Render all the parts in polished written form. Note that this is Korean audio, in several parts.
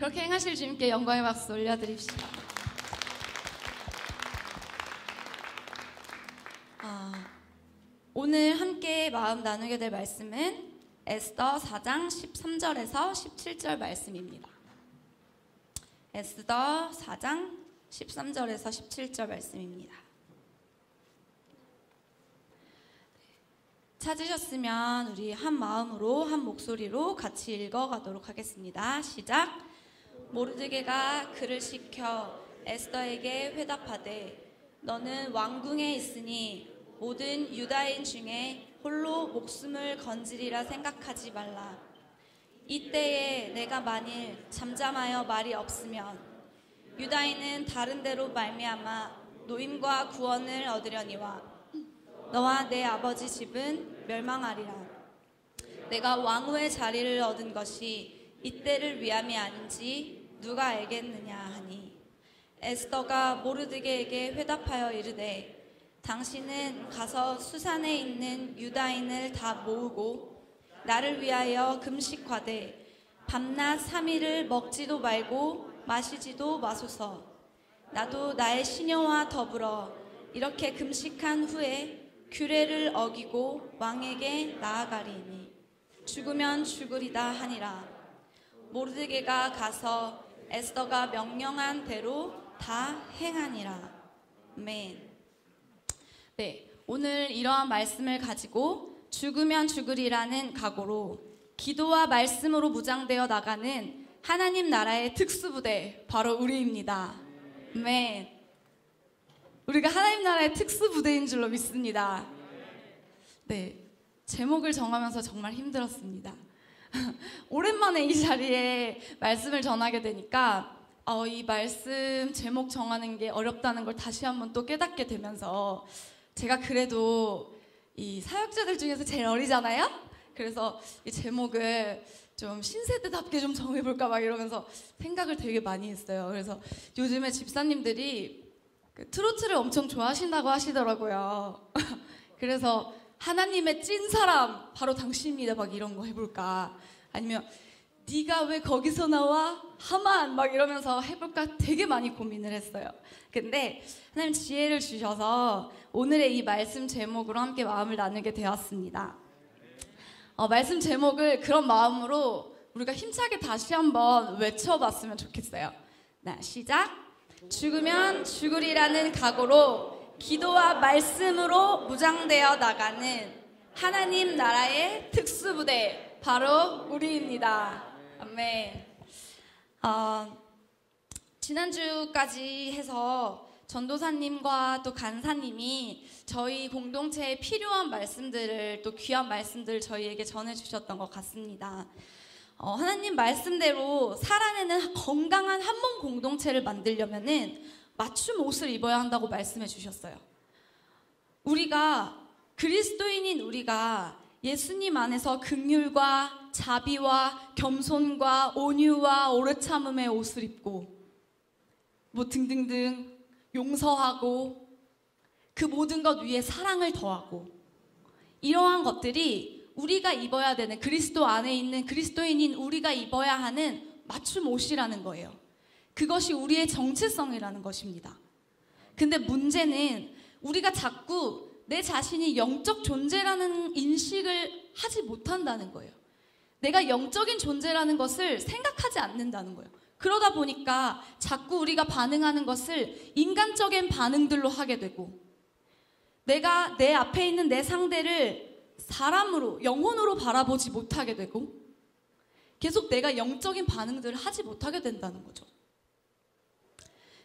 그렇게 행하실 주님께 영광의 박수 올려드립시다. 오늘 함께 마음 나누게 될 말씀은 에스더 4장 13절에서 17절 말씀입니다. 에스더 4장 13절에서 17절 말씀입니다. 찾으셨으면 우리 한 마음으로 한 목소리로 같이 읽어가도록 하겠습니다. 시작. 모르드게가 그를 시켜 에스더에게 회답하되 너는 왕궁에 있으니 모든 유다인 중에 홀로 목숨을 건지리라 생각하지 말라. 이때에 내가 만일 잠잠하여 말이 없으면 유다인은 다른 데로 말미암아 노임과 구원을 얻으려니와 너와 내 아버지 집은 멸망하리라. 내가 왕후의 자리를 얻은 것이 이때를 위함이 아닌지 누가 알겠느냐 하니 에스더가 모르드게에게 회답하여 이르되 당신은 가서 수산에 있는 유다인을 다 모으고 나를 위하여 금식하되 밤낮 3일을 먹지도 말고 마시지도 마소서. 나도 나의 시녀와 더불어 이렇게 금식한 후에 규례를 어기고 왕에게 나아가리니 죽으면 죽으리다 하니라. 모르드게가 가서 에스더가 명령한 대로 다 행하니라. 아멘. 네, 오늘 이러한 말씀을 가지고 죽으면 죽으리라는 각오로 기도와 말씀으로 무장되어 나가는 하나님 나라의 특수부대, 바로 우리입니다. 아멘. 우리가 하나님 나라의 특수부대인 줄로 믿습니다. 네, 제목을 정하면서 정말 힘들었습니다. 오랜만에 이 자리에 말씀을 전하게 되니까 이 말씀 제목 정하는 게 어렵다는 걸 다시 한번 또 깨닫게 되면서 제가 그래도 이 사역자들 중에서 제일 어리잖아요? 그래서 이 제목을 좀 신세대답게 좀 정해볼까 막 이러면서 생각을 되게 많이 했어요. 그래서 요즘에 집사님들이 트로트를 엄청 좋아하신다고 하시더라고요. 그래서 하나님의 찐 사람 바로 당신입니다 막 이런 거 해볼까, 아니면 네가 왜 거기서 나와? 하만 막 이러면서 해볼까 되게 많이 고민을 했어요. 근데 하나님 지혜를 주셔서 오늘의 이 말씀 제목으로 함께 마음을 나누게 되었습니다. 말씀 제목을 그런 마음으로 우리가 힘차게 다시 한번 외쳐봤으면 좋겠어요. 네, 시작. 죽으면 죽으리라는 각오로 기도와 말씀으로 무장되어 나가는 하나님 나라의 특수부대, 바로 우리입니다. 아멘. 지난주까지 해서 전도사님과 또 간사님이 저희 공동체에 필요한 말씀들을, 또 귀한 말씀들을 저희에게 전해주셨던 것 같습니다. 하나님 말씀대로 살아내는 건강한 한몸 공동체를 만들려면은 맞춤 옷을 입어야 한다고 말씀해 주셨어요. 우리가, 그리스도인인 우리가 예수님 안에서 긍휼과 자비와 겸손과 온유와 오래 참음의 옷을 입고 뭐 등등등 용서하고 그 모든 것 위에 사랑을 더하고, 이러한 것들이 우리가 입어야 되는, 그리스도 안에 있는 그리스도인인 우리가 입어야 하는 맞춤 옷이라는 거예요. 그것이 우리의 정체성이라는 것입니다. 근데 문제는 우리가 자꾸 내 자신이 영적 존재라는 인식을 하지 못한다는 거예요. 내가 영적인 존재라는 것을 생각하지 않는다는 거예요. 그러다 보니까 자꾸 우리가 반응하는 것을 인간적인 반응들로 하게 되고, 내가 내 앞에 있는 내 상대를 사람으로, 영혼으로 바라보지 못하게 되고, 계속 내가 영적인 반응들을 하지 못하게 된다는 거죠.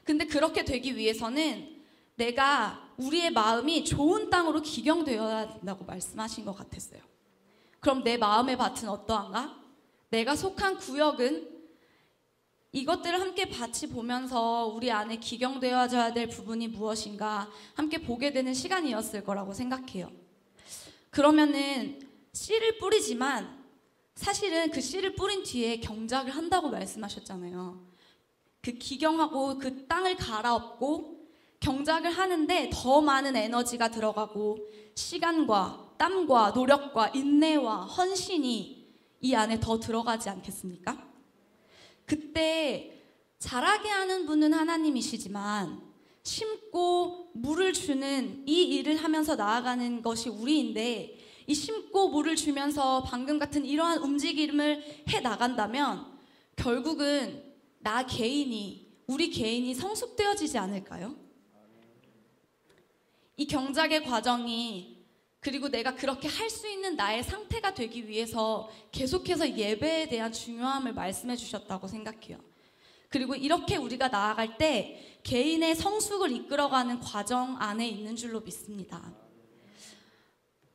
근데 그렇게 되기 위해서는 내가, 우리의 마음이 좋은 땅으로 기경되어야 된다고 말씀하신 것 같았어요. 그럼 내 마음의 밭은 어떠한가? 내가 속한 구역은, 이것들을 함께 같이 보면서 우리 안에 기경되어져야 될 부분이 무엇인가 함께 보게 되는 시간이었을 거라고 생각해요. 그러면은 씨를 뿌리지만 사실은 그 씨를 뿌린 뒤에 경작을 한다고 말씀하셨잖아요. 그 기경하고 그 땅을 갈아엎고 경작을 하는데 더 많은 에너지가 들어가고 시간과 땀과 노력과 인내와 헌신이 이 안에 더 들어가지 않겠습니까? 그때 자라게 하는 분은 하나님이시지만 심고 물을 주는 이 일을 하면서 나아가는 것이 우리인데, 이 심고 물을 주면서 방금 같은 이러한 움직임을 해 나간다면 결국은 우리 개인이 성숙되어지지 않을까요? 이 경작의 과정이, 그리고 내가 그렇게 할 수 있는 나의 상태가 되기 위해서 계속해서 예배에 대한 중요함을 말씀해 주셨다고 생각해요. 그리고 이렇게 우리가 나아갈 때 개인의 성숙을 이끌어가는 과정 안에 있는 줄로 믿습니다.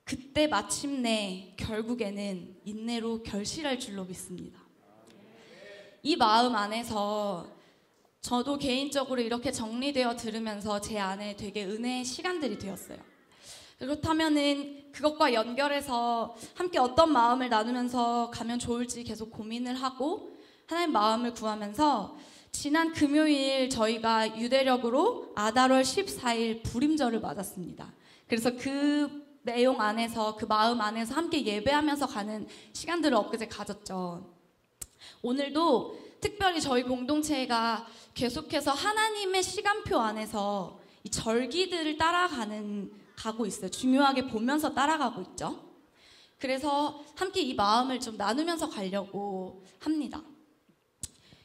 그때 마침내 결국에는 인내로 결실할 줄로 믿습니다. 이 마음 안에서 저도 개인적으로 이렇게 정리되어 들으면서 제 안에 되게 은혜의 시간들이 되었어요. 그렇다면은 그것과 연결해서 함께 어떤 마음을 나누면서 가면 좋을지 계속 고민을 하고 하나님 마음을 구하면서, 지난 금요일 저희가 유대력으로 아달월 14일 불임절을 맞았습니다. 그래서 그 내용 안에서, 그 마음 안에서 함께 예배하면서 가는 시간들을 엊그제 가졌죠. 오늘도 특별히 저희 공동체가 계속해서 하나님의 시간표 안에서 이 절기들을 가고 있어요. 중요하게 보면서 따라가고 있죠. 그래서 함께 이 마음을 좀 나누면서 가려고 합니다.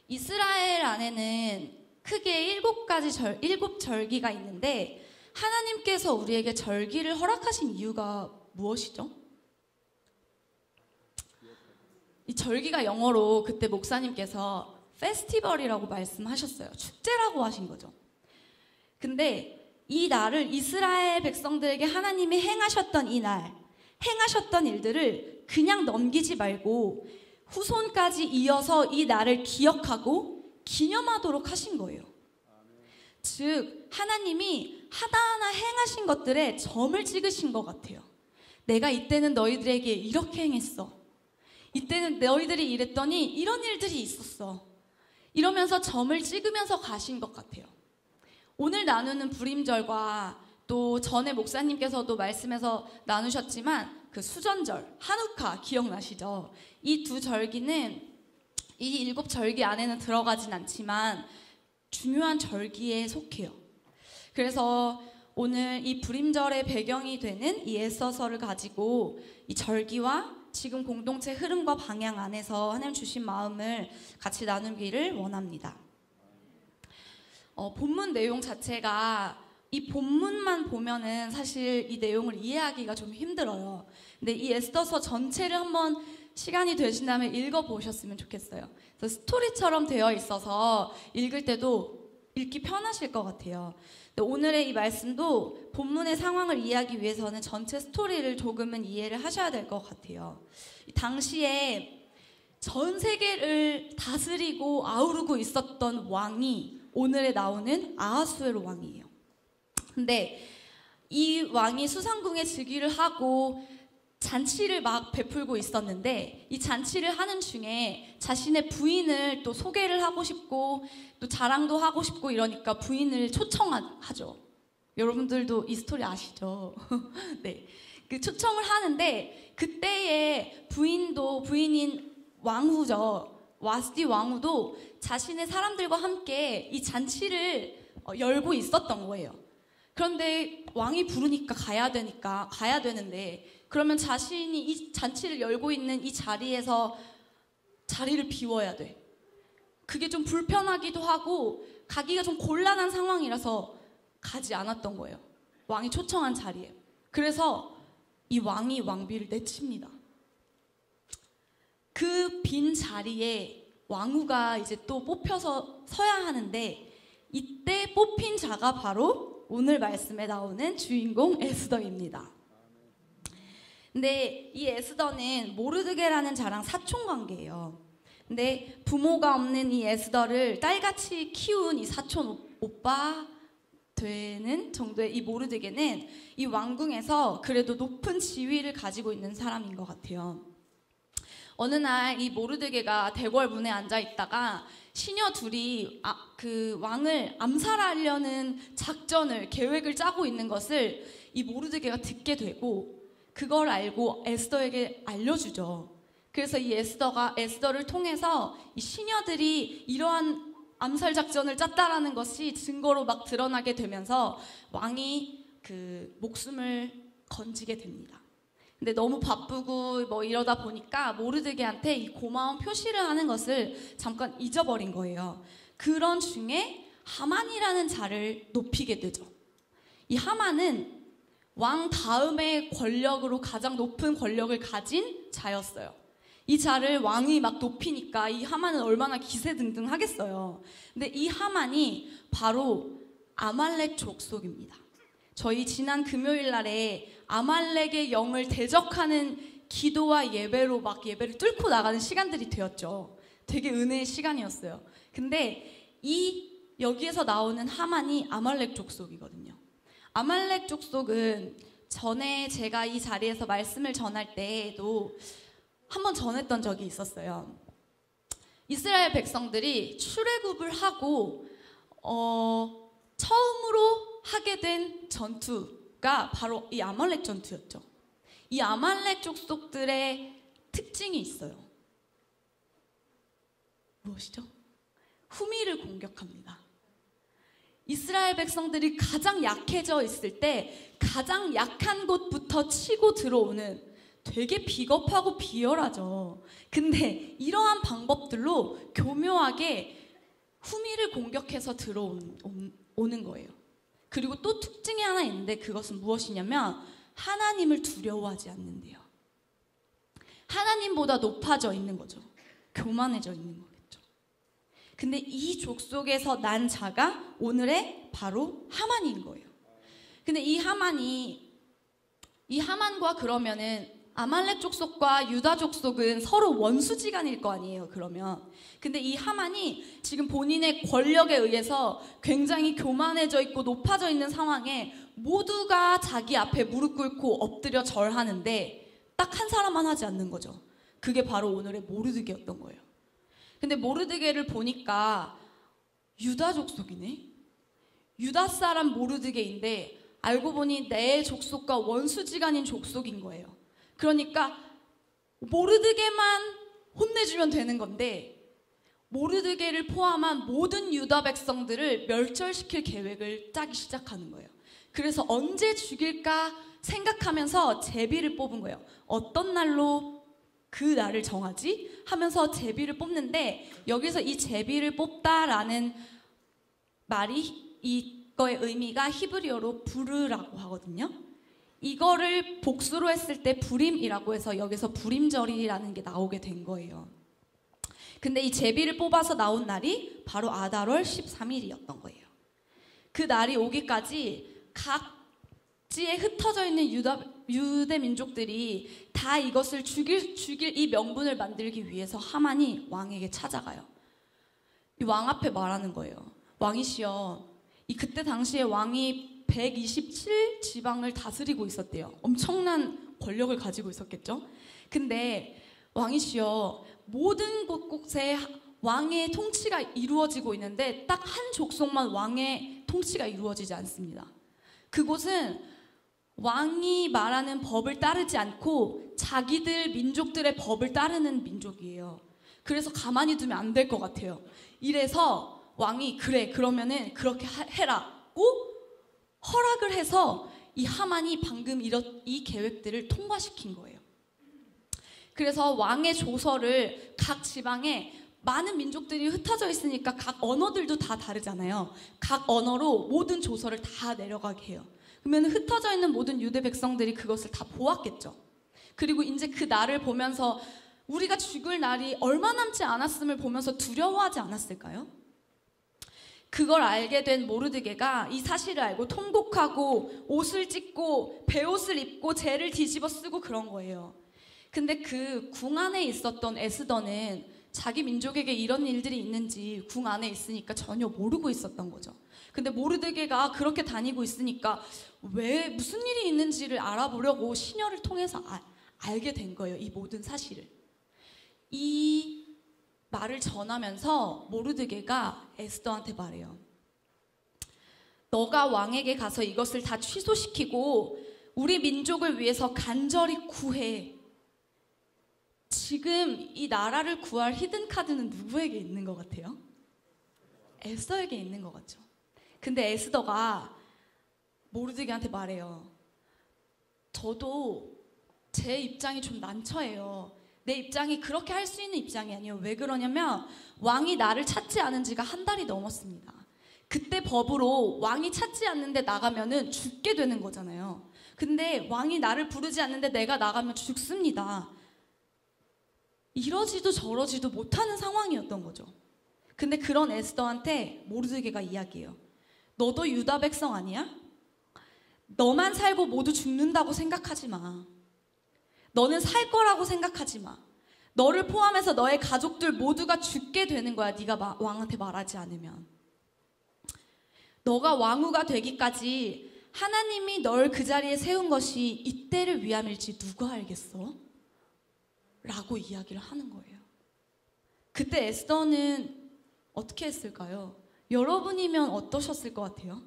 이스라엘 안에는 크게 7 절기가 있는데, 하나님께서 우리에게 절기를 허락하신 이유가 무엇이죠? 이 절기가 영어로 그때 목사님께서 페스티벌이라고 말씀하셨어요. 축제라고 하신 거죠. 근데 이 날을, 이스라엘 백성들에게 하나님이 행하셨던 이 날, 행하셨던 일들을 그냥 넘기지 말고 후손까지 이어서 이 날을 기억하고 기념하도록 하신 거예요. 즉 하나님이 하나하나 행하신 것들에 점을 찍으신 것 같아요. 내가 이때는 너희들에게 이렇게 행했어. 이때는 너희들이 이랬더니 이런 일들이 있었어. 이러면서 점을 찍으면서 가신 것 같아요. 오늘 나누는 불임절과 또 전에 목사님께서도 말씀에서 나누셨지만 그 수전절, 한우카 기억나시죠? 이 두 절기는 이 7 절기 안에는 들어가진 않지만 중요한 절기에 속해요. 그래서 오늘 이 불임절의 배경이 되는 이 에스더서를 가지고 이 절기와 지금 공동체 흐름과 방향 안에서 하나님 주신 마음을 같이 나누기를 원합니다. 본문 내용 자체가, 이 본문만 보면은 사실 이 내용을 이해하기가 좀 힘들어요. 근데 이 에스더서 전체를 한번 시간이 되신다면 읽어보셨으면 좋겠어요. 그래서 스토리처럼 되어 있어서 읽을 때도 읽기 편하실 것 같아요. 오늘의 이 말씀도 본문의 상황을 이해하기 위해서는 전체 스토리를 조금은 이해를 하셔야 될 것 같아요. 당시에 전 세계를 다스리고 아우르고 있었던 왕이 오늘에 나오는 아하수에로 왕이에요. 근데 이 왕이 수상궁에 즉위를 하고 잔치를 막 베풀고 있었는데, 이 잔치를 하는 중에 자신의 부인을 또 소개를 하고 싶고 또 자랑도 하고 싶고 이러니까 부인을 초청하죠. 여러분들도 이 스토리 아시죠? 네, 그 초청을 하는데 그때의 부인인 왕후죠. 와스디 왕후도 자신의 사람들과 함께 이 잔치를 열고 있었던 거예요. 그런데 왕이 부르니까 가야 되는데, 그러면 자신이 이 잔치를 열고 있는 이 자리에서 자리를 비워야 돼. 그게 좀 불편하기도 하고 가기가 좀 곤란한 상황이라서 가지 않았던 거예요. 왕이 초청한 자리에. 그래서 이 왕이 왕비를 내칩니다. 그 빈 자리에 왕후가 이제 또 뽑혀서 서야 하는데, 이때 뽑힌 자가 바로 오늘 말씀에 나오는 주인공 에스더입니다. 근데 이 에스더는 모르드게라는 자랑 사촌관계예요. 근데 부모가 없는 이 에스더를 딸같이 키운 이 사촌 오빠 되는 정도의 이 모르드게는 이 왕궁에서 그래도 높은 지위를 가지고 있는 사람인 것 같아요. 어느 날 이 모르드게가 대궐문에 앉아 있다가 시녀 둘이 그 왕을 암살하려는 계획을 짜고 있는 것을 이 모르드게가 듣게 되고, 그걸 알고 에스더에게 알려주죠. 그래서 이 에스더를 통해서 이 시녀들이 이러한 암살 작전을 짰다라는 것이 증거로 막 드러나게 되면서 왕이 그 목숨을 건지게 됩니다. 근데 너무 바쁘고 뭐 이러다 보니까 모르드게한테 이 고마운 표시를 하는 것을 잠깐 잊어버린 거예요. 그런 중에 하만이라는 자를 높이게 되죠. 이 하만은 왕 다음의 권력으로 가장 높은 권력을 가진 자였어요. 이 자를 왕이 막 높이니까 이 하만은 얼마나 기세등등하겠어요. 근데 이 하만이 바로 아말렉 족속입니다. 저희 지난 금요일 날에 아말렉의 영을 대적하는 기도와 예배로 막 예배를 뚫고 나가는 시간들이 되었죠. 되게 은혜의 시간이었어요. 근데 여기에서 나오는 하만이 아말렉 족속이거든요. 아말렉 족속은 전에 제가 이 자리에서 말씀을 전할 때에도 한번 전했던 적이 있었어요. 이스라엘 백성들이 출애굽을 하고 처음으로 하게 된 전투가 바로 이 아말렉 전투였죠. 이 아말렉 족속들의 특징이 있어요. 무엇이죠? 후미를 공격합니다. 이스라엘 백성들이 가장 약해져 있을 때 가장 약한 곳부터 치고 들어오는 되게 비겁하고 비열하죠. 근데 이러한 방법들로 교묘하게 후미를 공격해서 들어오는 거예요. 그리고 또 특징이 하나 있는데 그것은 무엇이냐면 하나님을 두려워하지 않는데요. 하나님보다 높아져 있는 거죠. 교만해져 있는 거겠죠. 근데 이 족속에서 난 자가 오늘의 바로 하만인 거예요. 근데 이 하만과 그러면은 아말렉 족속과 유다 족속은 서로 원수지간일 거 아니에요, 그러면. 근데 이 하만이 지금 본인의 권력에 의해서 굉장히 교만해져 있고 높아져 있는 상황에 모두가 자기 앞에 무릎 꿇고 엎드려 절하는데 딱 한 사람만 하지 않는 거죠. 그게 바로 오늘의 모르드게였던 거예요. 근데 모르드게를 보니까 유다 족속이네? 유다 사람 모르드게인데 알고 보니 내 족속과 원수지간인 족속인 거예요. 그러니까 모르드게만 혼내주면 되는 건데 모르드게를 포함한 모든 유다 백성들을 멸절시킬 계획을 짜기 시작하는 거예요. 그래서 언제 죽일까 생각하면서 제비를 뽑은 거예요. 어떤 날로 그 날을 정하지? 하면서 제비를 뽑는데 여기서 이 제비를 뽑다라는 말이 이거의 의미가 히브리어로 부르라고 하거든요. 이거를 복수로 했을 때 부림이라고 해서 여기서 부림절이라는 게 나오게 된 거예요. 근데 이 제비를 뽑아서 나온 날이 바로 아달월 13일이었던 거예요. 그 날이 오기까지 각지에 흩어져 있는 유대 민족들이 다 이것을 죽일 이 명분을 만들기 위해서 하만이 왕에게 찾아가요. 이 왕 앞에 말하는 거예요. 왕이시여, 그때 당시에 왕이 127지방을 다스리고 있었대요. 엄청난 권력을 가지고 있었겠죠. 근데 왕이시여, 모든 곳곳에 왕의 통치가 이루어지고 있는데 딱 한 족속만 왕의 통치가 이루어지지 않습니다. 그곳은 왕이 말하는 법을 따르지 않고 자기들 민족들의 법을 따르는 민족이에요. 그래서 가만히 두면 안 될 것 같아요. 이래서 왕이 그래, 그러면은 그렇게 해라고 허락을 해서 이 하만이 방금 이 계획들을 통과시킨 거예요. 그래서 왕의 조서를 각 지방에 많은 민족들이 흩어져 있으니까 각 언어들도 다 다르잖아요. 각 언어로 모든 조서를 다 내려가게 해요. 그러면 흩어져 있는 모든 유대 백성들이 그것을 다 보았겠죠. 그리고 이제 그 날을 보면서 우리가 죽을 날이 얼마 남지 않았음을 보면서 두려워하지 않았을까요? 그걸 알게 된 모르드게가 이 사실을 알고 통곡하고 옷을 찢고 베옷을 입고 재를 뒤집어 쓰고 그런 거예요. 근데 그 궁 안에 있었던 에스더는 자기 민족에게 이런 일들이 있는지 궁 안에 있으니까 전혀 모르고 있었던 거죠. 근데 모르드게가 그렇게 다니고 있으니까 왜 무슨 일이 있는지를 알아보려고 시녀를 통해서 알게 된 거예요. 이 모든 사실을. 이 말을 전하면서 모르드게가 에스더한테 말해요. 너가 왕에게 가서 이것을 다 취소시키고 우리 민족을 위해서 간절히 구해. 지금 이 나라를 구할 히든 카드는 누구에게 있는 것 같아요? 에스더에게 있는 것 같죠. 근데 에스더가 모르드게한테 말해요. 저도 제 입장이 좀 난처해요. 내 입장이 그렇게 할 수 있는 입장이 아니에요. 왜 그러냐면 왕이 나를 찾지 않은 지가 한 달이 넘었습니다. 그때 법으로 왕이 찾지 않는데 나가면은 죽게 되는 거잖아요. 근데 왕이 나를 부르지 않는데 내가 나가면 죽습니다. 이러지도 저러지도 못하는 상황이었던 거죠. 근데 그런 에스더한테 모르드게가 이야기해요. 너도 유다 백성 아니야? 너만 살고 모두 죽는다고 생각하지 마. 너는 살 거라고 생각하지 마. 너를 포함해서 너의 가족들 모두가 죽게 되는 거야. 네가 왕한테 말하지 않으면. 너가 왕후가 되기까지 하나님이 널 그 자리에 세운 것이 이때를 위함일지 누가 알겠어? 라고 이야기를 하는 거예요. 그때 에스더는 어떻게 했을까요? 여러분이면 어떠셨을 것 같아요?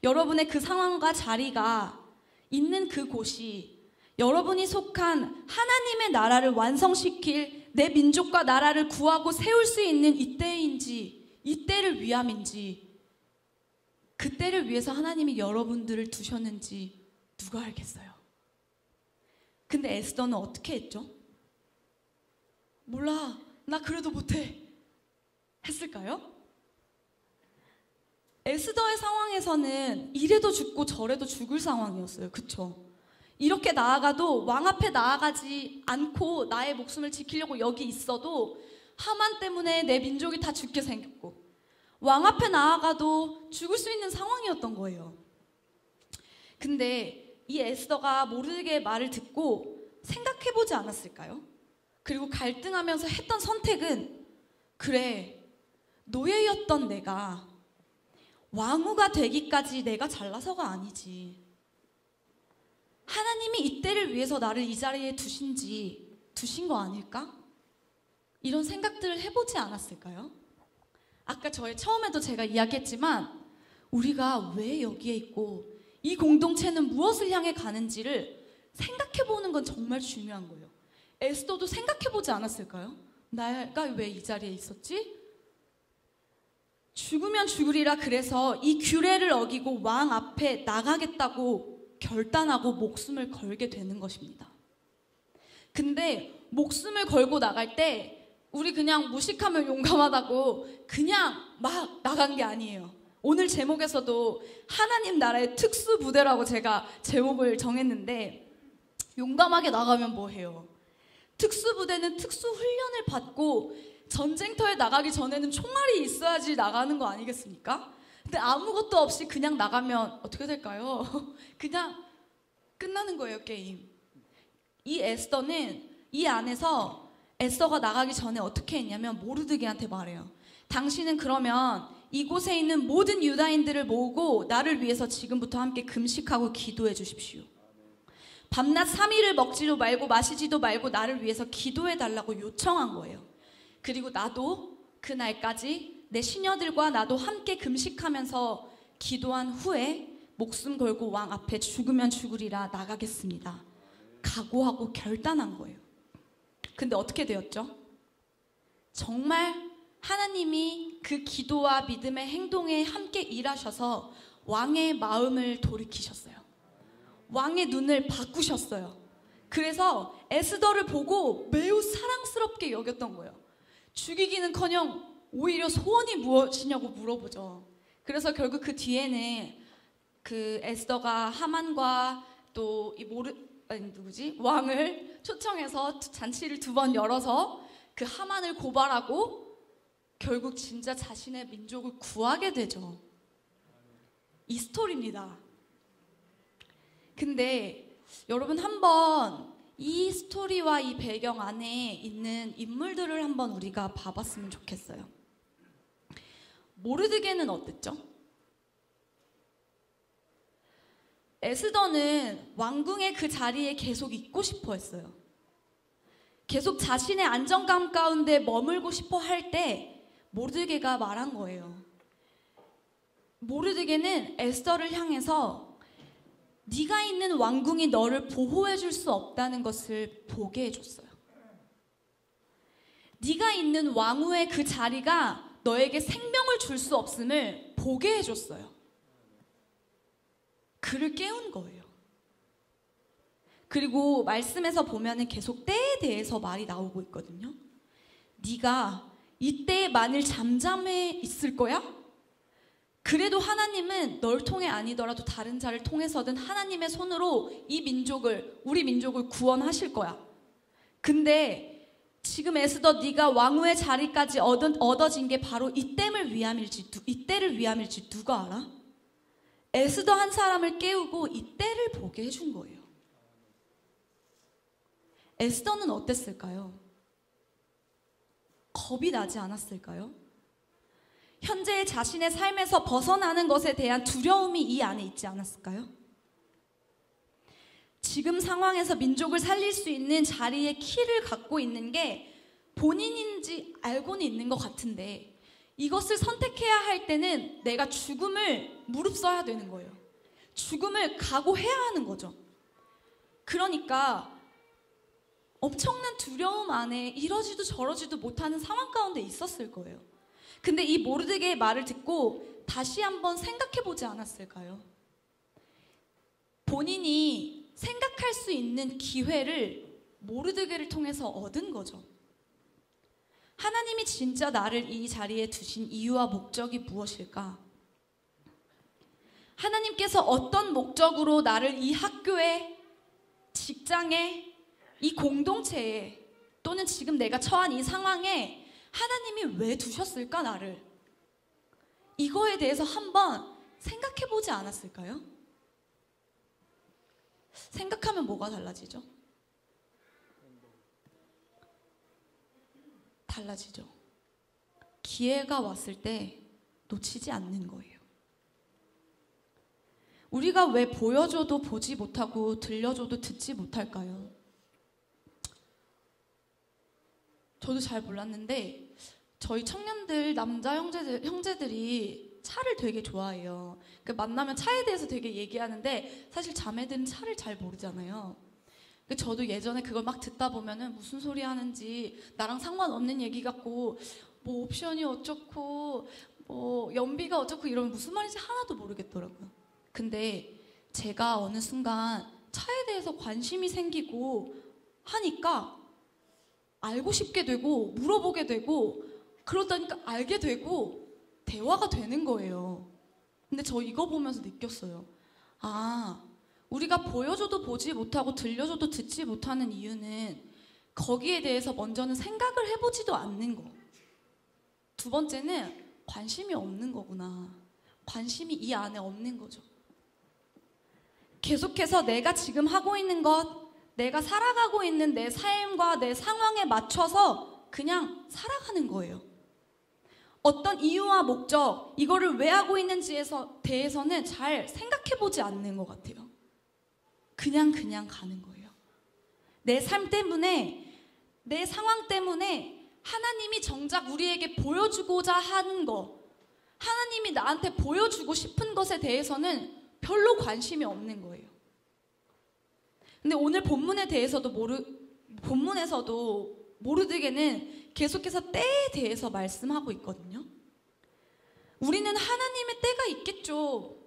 여러분의 그 상황과 자리가 있는 그곳이 여러분이 속한 하나님의 나라를 완성시킬 내 민족과 나라를 구하고 세울 수 있는 이때인지, 이때를 위함인지, 그때를 위해서 하나님이 여러분들을 두셨는지 누가 알겠어요? 근데 에스더는 어떻게 했죠? 몰라, 나 그래도 못해 했을까요? 에스더의 상황에서는 이래도 죽고 저래도 죽을 상황이었어요. 그쵸? 이렇게 나아가도 왕 앞에 나아가지 않고 나의 목숨을 지키려고 여기 있어도 하만 때문에 내 민족이 다 죽게 생겼고 왕 앞에 나아가도 죽을 수 있는 상황이었던 거예요. 근데 이 에스더가 모르드게의 말을 듣고 생각해보지 않았을까요? 그리고 갈등하면서 했던 선택은 그래, 노예였던 내가 왕후가 되기까지 내가 잘나서가 아니지. 하나님이 이때를 위해서 나를 이 자리에 두신 거 아닐까? 이런 생각들을 해보지 않았을까요? 아까 처음에도 제가 이야기했지만 우리가 왜 여기에 있고 이 공동체는 무엇을 향해 가는지를 생각해보는 건 정말 중요한 거예요. 에스더도 생각해보지 않았을까요? 내가 왜 이 자리에 있었지? 죽으면 죽으리라 그래서 이 규례를 어기고 왕 앞에 나가겠다고 결단하고 목숨을 걸게 되는 것입니다. 근데 목숨을 걸고 나갈 때 우리 그냥 무식하면 용감하다고 그냥 막 나간 게 아니에요. 오늘 제목에서도 하나님 나라의 특수부대라고 제가 제목을 정했는데 용감하게 나가면 뭐 해요? 특수부대는 특수훈련을 받고 전쟁터에 나가기 전에는 총알이 있어야지 나가는 거 아니겠습니까? 근데 아무것도 없이 그냥 나가면 어떻게 될까요? 그냥 끝나는 거예요, 게임. 이 에스더는 이 안에서 에스더가 나가기 전에 어떻게 했냐면 모르드게한테 말해요. 당신은 그러면 이곳에 있는 모든 유다인들을 모으고 나를 위해서 지금부터 함께 금식하고 기도해 주십시오. 밤낮 3일을 먹지도 말고 마시지도 말고 나를 위해서 기도해 달라고 요청한 거예요. 그리고 나도 그날까지 내 시녀들과 나도 함께 금식하면서 기도한 후에 목숨 걸고 왕 앞에 죽으면 죽으리라 나가겠습니다. 각오하고 결단한 거예요. 근데 어떻게 되었죠? 정말 하나님이 그 기도와 믿음의 행동에 함께 일하셔서 왕의 마음을 돌이키셨어요. 왕의 눈을 바꾸셨어요. 그래서 에스더를 보고 매우 사랑스럽게 여겼던 거예요. 죽이기는커녕 오히려 소원이 무엇이냐고 물어보죠. 그래서 결국 그 뒤에는 그 에스더가 하만과 또 이 왕을 초청해서 잔치를 2번 열어서 그 하만을 고발하고 결국 진짜 자신의 민족을 구하게 되죠. 이 스토리입니다. 근데 여러분 한번 이 스토리와 이 배경 안에 있는 인물들을 한번 우리가 봐봤으면 좋겠어요. 모르드게는 어땠죠? 에스더는 왕궁의 그 자리에 계속 있고 싶어 했어요. 계속 자신의 안정감 가운데 머물고 싶어 할 때 모르드게가 말한 거예요. 모르드게는 에스더를 향해서 네가 있는 왕궁이 너를 보호해 줄 수 없다는 것을 보게 해줬어요. 네가 있는 왕후의 그 자리가 너에게 생명을 줄 수 없음을 보게 해줬어요. 그를 깨운 거예요. 그리고 말씀에서 보면은 계속 때에 대해서 말이 나오고 있거든요. 네가 이때에 만일 잠잠해 있을 거야? 그래도 하나님은 널 통해 아니더라도 다른 자를 통해서든 하나님의 손으로 이 민족을, 우리 민족을 구원하실 거야. 근데 지금 에스더 네가 왕후의 자리까지 얻어진 게 바로 이때를 위함일지 누가 알아? 에스더 한 사람을 깨우고 이때를 보게 해준 거예요. 에스더는 어땠을까요? 겁이 나지 않았을까요? 현재의 자신의 삶에서 벗어나는 것에 대한 두려움이 이 안에 있지 않았을까요? 지금 상황에서 민족을 살릴 수 있는 자리에 키를 갖고 있는 게 본인인지 알고는 있는 것 같은데 이것을 선택해야 할 때는 내가 죽음을 무릅써야 되는 거예요. 죽음을 각오해야 하는 거죠. 그러니까 엄청난 두려움 안에 이러지도 저러지도 못하는 상황 가운데 있었을 거예요. 근데 이 모르드게의 말을 듣고 다시 한번 생각해보지 않았을까요? 본인이 생각할 수 있는 기회를 모르드게를 통해서 얻은 거죠. 하나님이 진짜 나를 이 자리에 두신 이유와 목적이 무엇일까? 하나님께서 어떤 목적으로 나를 이 학교에, 직장에, 이 공동체에 또는 지금 내가 처한 이 상황에 하나님이 왜 두셨을까 나를? 이거에 대해서 한번 생각해보지 않았을까요? 생각하면 뭐가 달라지죠? 달라지죠. 기회가 왔을 때 놓치지 않는 거예요. 우리가 왜 보여줘도 보지 못하고 들려줘도 듣지 못할까요? 저도 잘 몰랐는데 저희 청년들 남자 형제들이 차를 되게 좋아해요. 만나면 차에 대해서 되게 얘기하는데 사실 자매들은 차를 잘 모르잖아요. 저도 예전에 그걸 막 듣다 보면은 무슨 소리 하는지 나랑 상관없는 얘기 같고 뭐 옵션이 어쩌고 뭐 연비가 어쩌고 이러면 무슨 말인지 하나도 모르겠더라고요. 근데 제가 어느 순간 차에 대해서 관심이 생기고 하니까 알고 싶게 되고 물어보게 되고 그러다니까 알게 되고 대화가 되는 거예요. 근데 저 이거 보면서 느꼈어요. 아, 우리가 보여줘도 보지 못하고 들려줘도 듣지 못하는 이유는 거기에 대해서 먼저는 생각을 해보지도 않는 거. 두 번째는 관심이 없는 거구나. 관심이 이 안에 없는 거죠. 계속해서 내가 지금 하고 있는 것, 내가 살아가고 있는 내 삶과 내 상황에 맞춰서 그냥 살아가는 거예요. 어떤 이유와 목적, 이거를 왜 하고 있는지에 대해서는 잘 생각해보지 않는 것 같아요. 그냥 가는 거예요. 내 삶 때문에, 내 상황 때문에 하나님이 정작 우리에게 보여주고자 하는 거, 하나님이 나한테 보여주고 싶은 것에 대해서는 별로 관심이 없는 거예요. 근데 오늘 본문에 대해서도 본문에서도 모르드게는 계속해서 때에 대해서 말씀하고 있거든요. 우리는 하나님의 때가 있겠죠.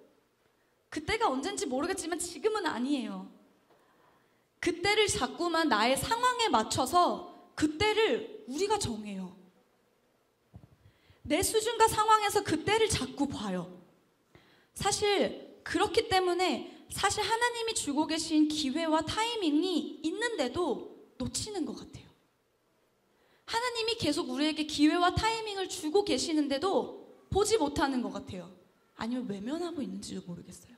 그 때가 언젠지 모르겠지만 지금은 아니에요. 그 때를 자꾸만 나의 상황에 맞춰서 그 때를 우리가 정해요. 내 수준과 상황에서 그 때를 자꾸 봐요. 사실 그렇기 때문에 사실 하나님이 주고 계신 기회와 타이밍이 있는데도 놓치는 것 같아요. 하나님이 계속 우리에게 기회와 타이밍을 주고 계시는데도 보지 못하는 것 같아요. 아니면 외면하고 있는지도 모르겠어요.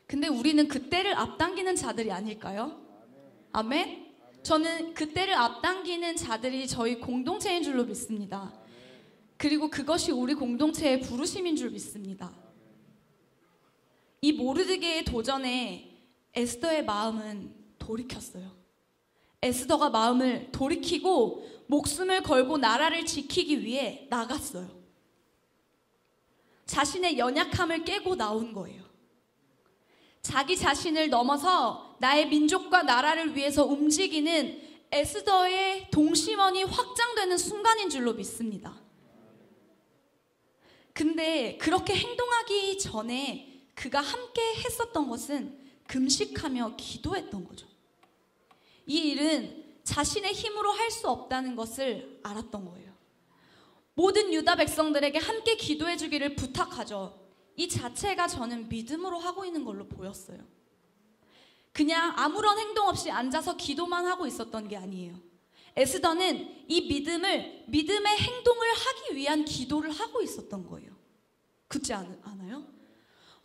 근데 우리는 그때를 앞당기는 자들이 아닐까요? 아멘? 저는 그때를 앞당기는 자들이 저희 공동체인 줄로 믿습니다. 그리고 그것이 우리 공동체의 부르심인 줄 믿습니다. 이 모르드게의 도전에 에스더의 마음은 돌이켰어요. 에스더가 마음을 돌이키고 목숨을 걸고 나라를 지키기 위해 나갔어요. 자신의 연약함을 깨고 나온 거예요. 자기 자신을 넘어서 나의 민족과 나라를 위해서 움직이는 에스더의 동심원이 확장되는 순간인 줄로 믿습니다. 근데 그렇게 행동하기 전에 그가 함께 했었던 것은 금식하며 기도했던 거죠. 이 일은 자신의 힘으로 할 수 없다는 것을 알았던 거예요. 모든 유다 백성들에게 함께 기도해 주기를 부탁하죠. 이 자체가 저는 믿음으로 하고 있는 걸로 보였어요. 그냥 아무런 행동 없이 앉아서 기도만 하고 있었던 게 아니에요. 에스더는 이 믿음의 행동을 하기 위한 기도를 하고 있었던 거예요. 그렇지 않아요?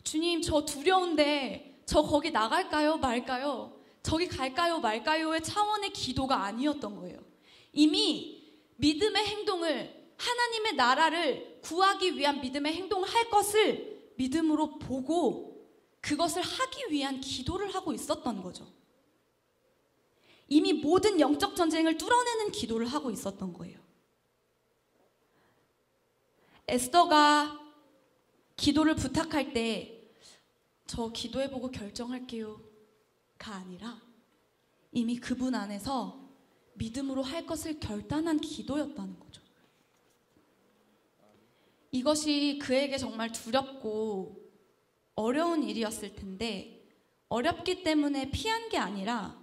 주님, 저 두려운데 저 거기 나갈까요? 말까요? 저기 갈까요? 말까요?의 차원의 기도가 아니었던 거예요. 이미 믿음의 행동을, 하나님의 나라를 구하기 위한 믿음의 행동을 할 것을 믿음으로 보고 그것을 하기 위한 기도를 하고 있었던 거죠. 이미 모든 영적 전쟁을 뚫어내는 기도를 하고 있었던 거예요. 에스더가 기도를 부탁할 때 저 기도해보고 결정할게요 가 아니라 이미 그분 안에서 믿음으로 할 것을 결단한 기도였다는 거죠. 이것이 그에게 정말 두렵고 어려운 일이었을 텐데 어렵기 때문에 피한 게 아니라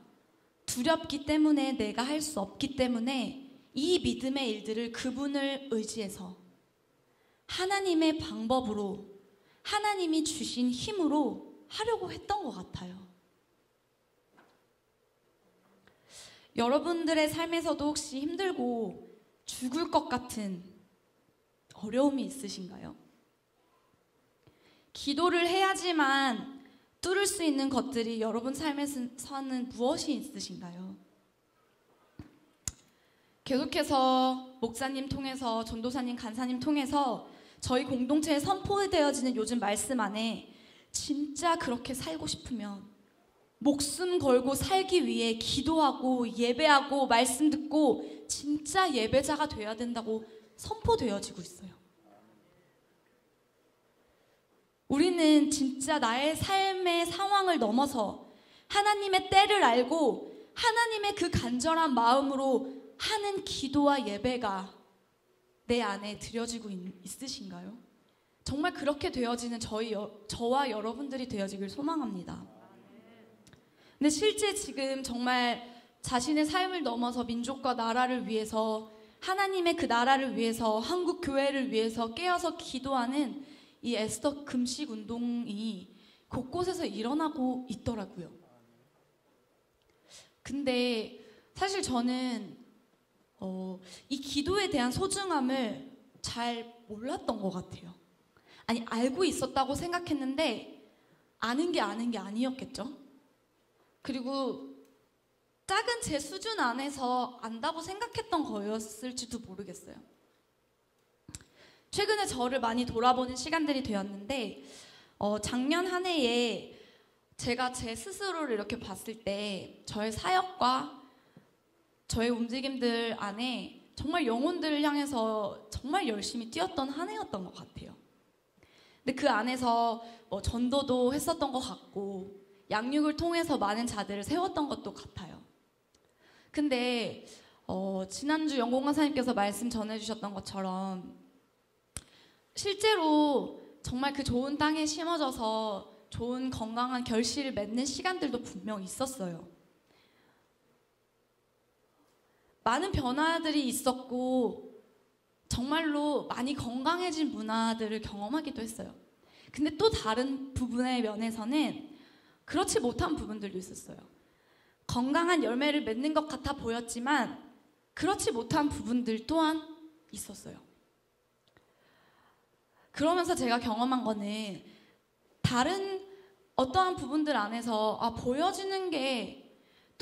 두렵기 때문에 내가 할 수 없기 때문에 이 믿음의 일들을 그분을 의지해서 하나님의 방법으로 하나님이 주신 힘으로 하려고 했던 것 같아요. 여러분들의 삶에서도 혹시 힘들고 죽을 것 같은 어려움이 있으신가요? 기도를 해야지만 뚫을 수 있는 것들이 여러분 삶에서는 무엇이 있으신가요? 계속해서 목사님 통해서, 전도사님, 간사님 통해서 저희 공동체에 선포되어지는 요즘 말씀 안에 진짜 그렇게 살고 싶으면 목숨 걸고 살기 위해 기도하고 예배하고 말씀 듣고 진짜 예배자가 되어야 된다고 선포되어지고 있어요. 우리는 진짜 나의 삶의 상황을 넘어서 하나님의 때를 알고 하나님의 그 간절한 마음으로 하는 기도와 예배가 내 안에 드려지고 있으신가요? 정말 그렇게 되어지는 저와 여러분들이 되어지길 소망합니다. 근데 실제 지금 정말 자신의 삶을 넘어서 민족과 나라를 위해서 하나님의 그 나라를 위해서 한국 교회를 위해서 깨어서 기도하는 이 에스더 금식 운동이 곳곳에서 일어나고 있더라고요. 근데 사실 저는 이 기도에 대한 소중함을 잘 몰랐던 것 같아요. 아니, 알고 있었다고 생각했는데 아는 게 아니었겠죠? 그리고 작은 제 수준 안에서 안다고 생각했던 거였을지도 모르겠어요. 최근에 저를 많이 돌아보는 시간들이 되었는데 작년 한 해에 제가 제 스스로를 이렇게 봤을 때 저의 사역과 저의 움직임들 안에 정말 영혼들을 향해서 정말 열심히 뛰었던 한 해였던 것 같아요. 근데 그 안에서 전도도 했었던 것 같고 양육을 통해서 많은 자들을 세웠던 것도 같아요. 근데 지난주 영공 강사님께서 말씀 전해주셨던 것처럼 실제로 정말 그 좋은 땅에 심어져서 좋은 건강한 결실을 맺는 시간들도 분명 있었어요. 많은 변화들이 있었고 정말로 많이 건강해진 문화들을 경험하기도 했어요. 근데 또 다른 부분의 면에서는 그렇지 못한 부분들도 있었어요. 건강한 열매를 맺는 것 같아 보였지만 그렇지 못한 부분들 또한 있었어요. 그러면서 제가 경험한 거는 다른 어떠한 부분들 안에서 보여지는 게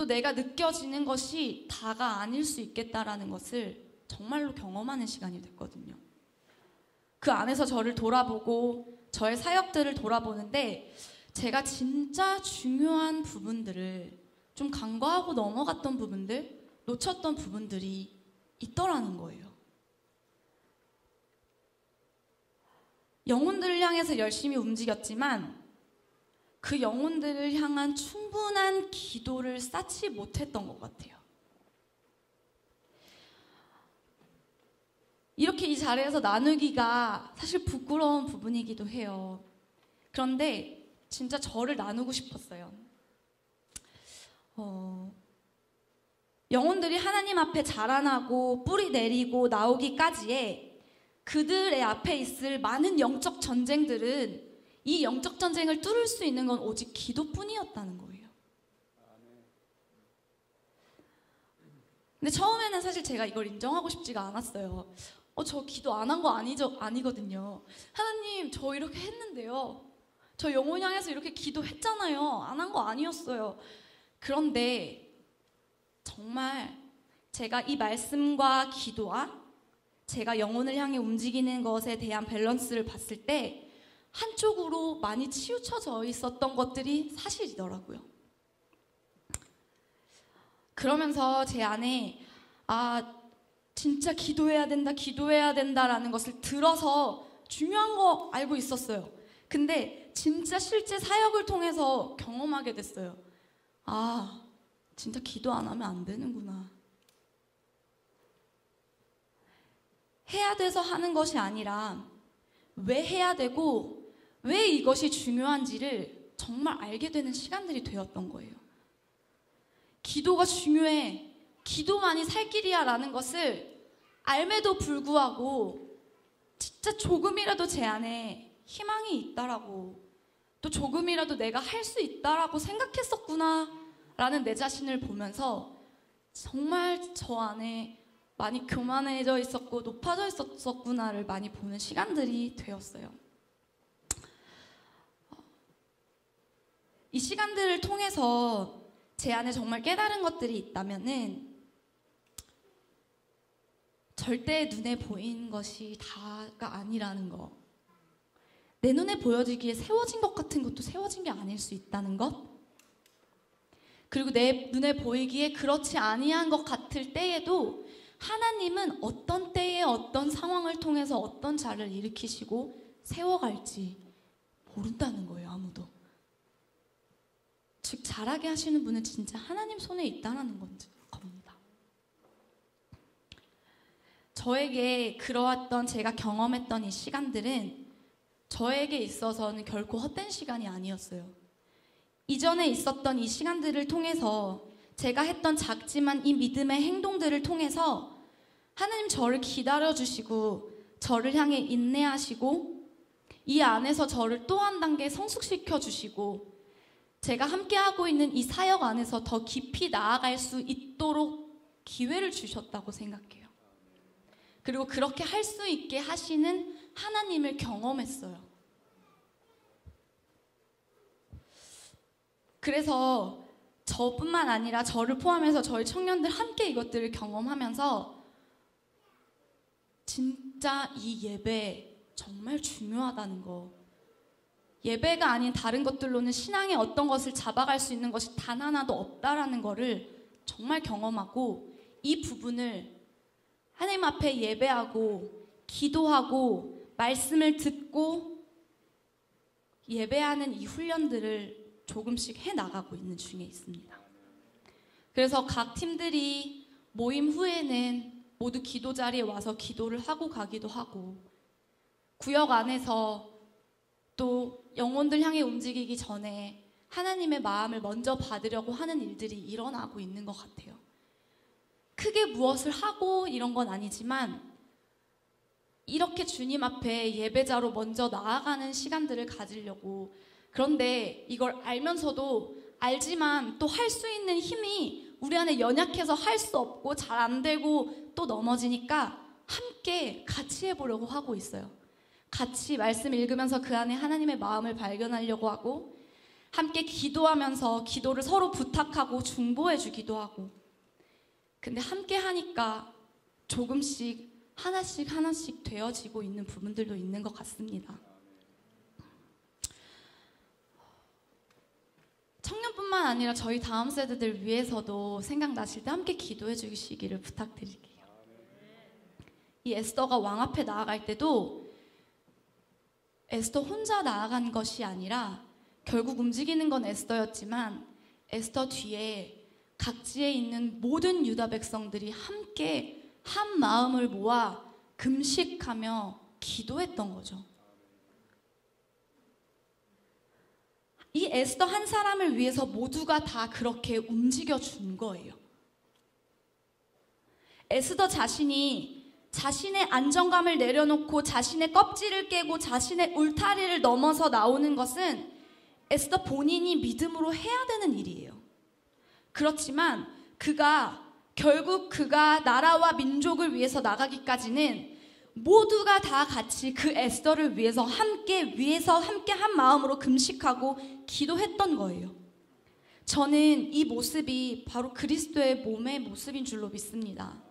또 내가 느껴지는 것이 다가 아닐 수 있겠다라는 것을 정말로 경험하는 시간이 됐거든요. 그 안에서 저를 돌아보고 저의 사역들을 돌아보는데 제가 진짜 중요한 부분들을 좀 간과하고 넘어갔던 부분들, 놓쳤던 부분들이 있더라는 거예요. 영혼들을 향해서 열심히 움직였지만 그 영혼들을 향한 충분한 기도를 쌓지 못했던 것 같아요. 이렇게 이 자리에서 나누기가 사실 부끄러운 부분이기도 해요. 그런데 진짜 저를 나누고 싶었어요. 영혼들이 하나님 앞에 자라나고 뿌리 내리고 나오기까지에 그들의 앞에 있을 많은 영적 전쟁들은 이 영적 전쟁을 뚫을 수 있는 건 오직 기도뿐이었다는 거예요. 근데 처음에는 사실 제가 이걸 인정하고 싶지가 않았어요. 저 기도 안 한 거 아니거든요. 하나님, 저 이렇게 했는데요. 저 영혼 향해서 이렇게 기도했잖아요. 안 한 거 아니었어요. 그런데 정말 제가 이 말씀과 기도와 제가 영혼을 향해 움직이는 것에 대한 밸런스를 봤을 때 한쪽으로 많이 치우쳐져 있었던 것들이 사실이더라고요. 그러면서 제 안에 진짜 기도해야 된다라는 것을 들어서 중요한 거 알고 있었어요. 근데 진짜 실제 사역을 통해서 경험하게 됐어요. 진짜 기도 안 하면 안 되는구나. 해야 돼서 하는 것이 아니라 왜 해야 되고 왜 이것이 중요한지를 정말 알게 되는 시간들이 되었던 거예요. 기도가 중요해. 기도만이 살 길이야 라는 것을 알매도 불구하고 진짜 조금이라도 제 안에 희망이 있다라고, 또 조금이라도 내가 할 수 있다라고 생각했었구나 라는 내 자신을 보면서 정말 저 안에 많이 교만해져 있었고 높아져 있었구나를 많이 보는 시간들이 되었어요. 이 시간들을 통해서 제 안에 정말 깨달은 것들이 있다면은 절대 눈에 보이는 것이 다가 아니라는 거. 내 눈에 보여지기에 세워진 것 같은 것도 세워진 게 아닐 수 있다는 것. 그리고 내 눈에 보이기에 그렇지 아니한 것 같을 때에도 하나님은 어떤 때에 어떤 상황을 통해서 어떤 자를 일으키시고 세워갈지 모른다는 거예요, 아무도. 즉 잘하게 하시는 분은 진짜 하나님 손에 있다는 겁니다. 저에게 그러했던 제가 경험했던 이 시간들은 저에게 있어서는 결코 헛된 시간이 아니었어요. 이전에 있었던 이 시간들을 통해서 제가 했던 작지만 이 믿음의 행동들을 통해서 하나님 저를 기다려주시고 저를 향해 인내하시고 이 안에서 저를 또 한 단계 성숙시켜 주시고 제가 함께하고 있는 이 사역 안에서 더 깊이 나아갈 수 있도록 기회를 주셨다고 생각해요. 그리고 그렇게 할 수 있게 하시는 하나님을 경험했어요. 그래서 저뿐만 아니라 저를 포함해서 저희 청년들 함께 이것들을 경험하면서 진짜 이 예배 정말 중요하다는 거, 예배가 아닌 다른 것들로는 신앙의 어떤 것을 잡아갈 수 있는 것이 단 하나도 없다라는 거를 정말 경험하고, 이 부분을 하나님 앞에 예배하고 기도하고 말씀을 듣고 예배하는 이 훈련들을 조금씩 해나가고 있는 중에 있습니다. 그래서 각 팀들이 모임 후에는 모두 기도 자리에 와서 기도를 하고 가기도 하고, 구역 안에서 또 영혼들 향해 움직이기 전에 하나님의 마음을 먼저 받으려고 하는 일들이 일어나고 있는 것 같아요. 크게 무엇을 하고 이런 건 아니지만 이렇게 주님 앞에 예배자로 먼저 나아가는 시간들을 가지려고. 그런데 이걸 알면서도, 알지만 또 할 수 있는 힘이 우리 안에 연약해서 할 수 없고 잘 안 되고 또 넘어지니까 함께 같이 해보려고 하고 있어요. 같이 말씀 읽으면서 그 안에 하나님의 마음을 발견하려고 하고, 함께 기도하면서 기도를 서로 부탁하고 중보해 주기도 하고. 근데 함께 하니까 조금씩 하나씩 되어지고 있는 부분들도 있는 것 같습니다. 청년뿐만 아니라 저희 다음 세대들 위해서도 생각나실 때 함께 기도해 주시기를 부탁드릴게요. 이 에스더가 왕 앞에 나아갈 때도 에스더 혼자 나아간 것이 아니라 결국 움직이는 건 에스더였지만, 에스더 뒤에 각지에 있는 모든 유다 백성들이 함께 한 마음을 모아 금식하며 기도했던 거죠. 이 에스더 한 사람을 위해서 모두가 다 그렇게 움직여 준 거예요. 에스더 자신이 자신의 안정감을 내려놓고 자신의 껍질을 깨고 자신의 울타리를 넘어서 나오는 것은 에스더 본인이 믿음으로 해야 되는 일이에요. 그렇지만 결국 그가 나라와 민족을 위해서 나가기까지는 모두가 다 같이 그 에스더를 위해서 함께 한 마음으로 금식하고 기도했던 거예요. 저는 이 모습이 바로 그리스도의 몸의 모습인 줄로 믿습니다.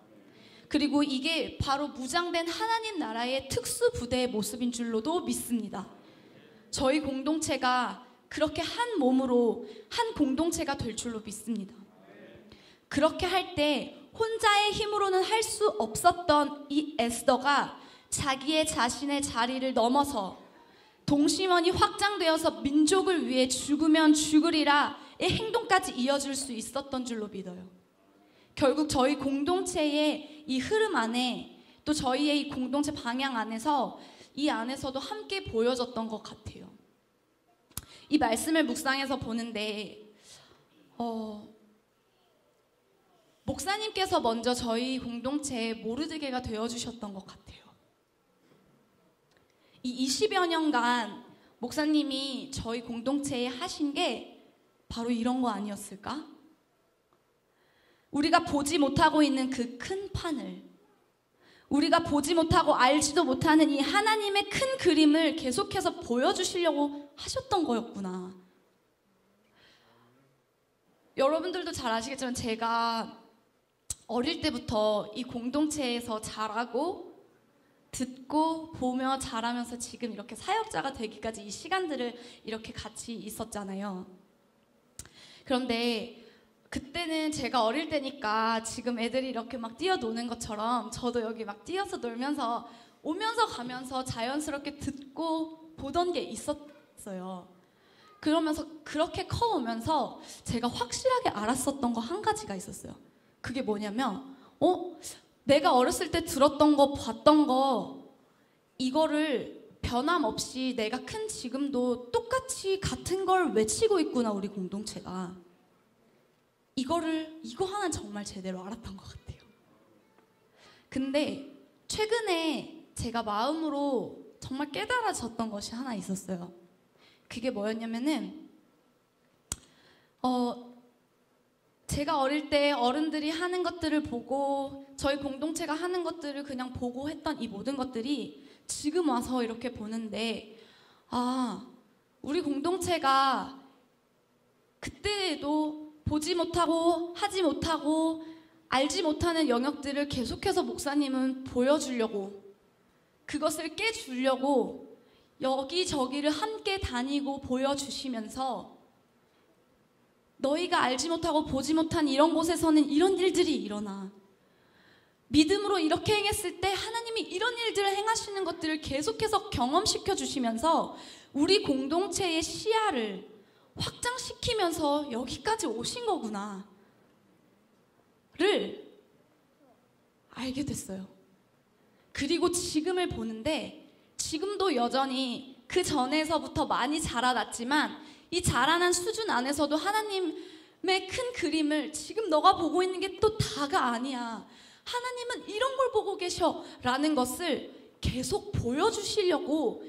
그리고 이게 바로 무장된 하나님 나라의 특수부대의 모습인 줄로도 믿습니다. 저희 공동체가 그렇게 한 몸으로 한 공동체가 될 줄로 믿습니다. 그렇게 할 때 혼자의 힘으로는 할 수 없었던 이 에스더가 자신의 자리를 넘어서 동심원이 확장되어서 민족을 위해 죽으면 죽으리라의 행동까지 이어줄 수 있었던 줄로 믿어요. 결국 저희 공동체의 이 흐름 안에 또 저희의 이 공동체 방향 안에서 이 안에서도 함께 보여졌던 것 같아요. 이 말씀을 묵상해서 보는데 목사님께서 먼저 저희 공동체의 모르드게가 되어주셨던 것 같아요. 이 20여 년간 목사님이 저희 공동체에 하신 게 바로 이런 거 아니었을까? 우리가 보지 못하고 있는 그 큰 판을, 우리가 보지 못하고 알지도 못하는 이 하나님의 큰 그림을 계속해서 보여주시려고 하셨던 거였구나. 여러분들도 잘 아시겠지만 제가 어릴 때부터 이 공동체에서 자라고 듣고 보며 자라면서 지금 이렇게 사역자가 되기까지 이 시간들을 이렇게 같이 있었잖아요. 그런데 그때는 제가 어릴 때니까 지금 애들이 이렇게 막 뛰어노는 것처럼 저도 여기 막 뛰어서 놀면서 오면서 가면서 자연스럽게 듣고 보던 게 있었어요. 그러면서 그렇게 커오면서 제가 확실하게 알았었던 거 한 가지가 있었어요. 그게 뭐냐면 내가 어렸을 때 들었던 거 봤던 거 이거를 변함없이 내가 큰 지금도 똑같이 같은 걸 외치고 있구나 우리 공동체가. 이거 하나 정말 제대로 알았던 것 같아요. 근데 최근에 제가 마음으로 정말 깨달아졌던 것이 하나 있었어요. 그게 뭐였냐면은 제가 어릴 때 어른들이 하는 것들을 보고 저희 공동체가 하는 것들을 그냥 보고 했던 이 모든 것들이 지금 와서 이렇게 보는데 우리 공동체가 그때에도 보지 못하고 하지 못하고 알지 못하는 영역들을 계속해서 목사님은 보여주려고 그것을 깨주려고 여기저기를 함께 다니고 보여주시면서 너희가 알지 못하고 보지 못한 이런 곳에서는 이런 일들이 일어나. 믿음으로 이렇게 행했을 때 하나님이 이런 일들을 행하시는 것들을 계속해서 경험시켜 주시면서 우리 공동체의 시야를 확장시키면서 여기까지 오신 거구나 를 알게 됐어요. 그리고 지금을 보는데 지금도 여전히 그 전에서부터 많이 자라났지만 이 자라난 수준 안에서도 하나님의 큰 그림을 지금 너가 보고 있는 게 또 다가 아니야. 하나님은 이런 걸 보고 계셔 라는 것을 계속 보여주시려고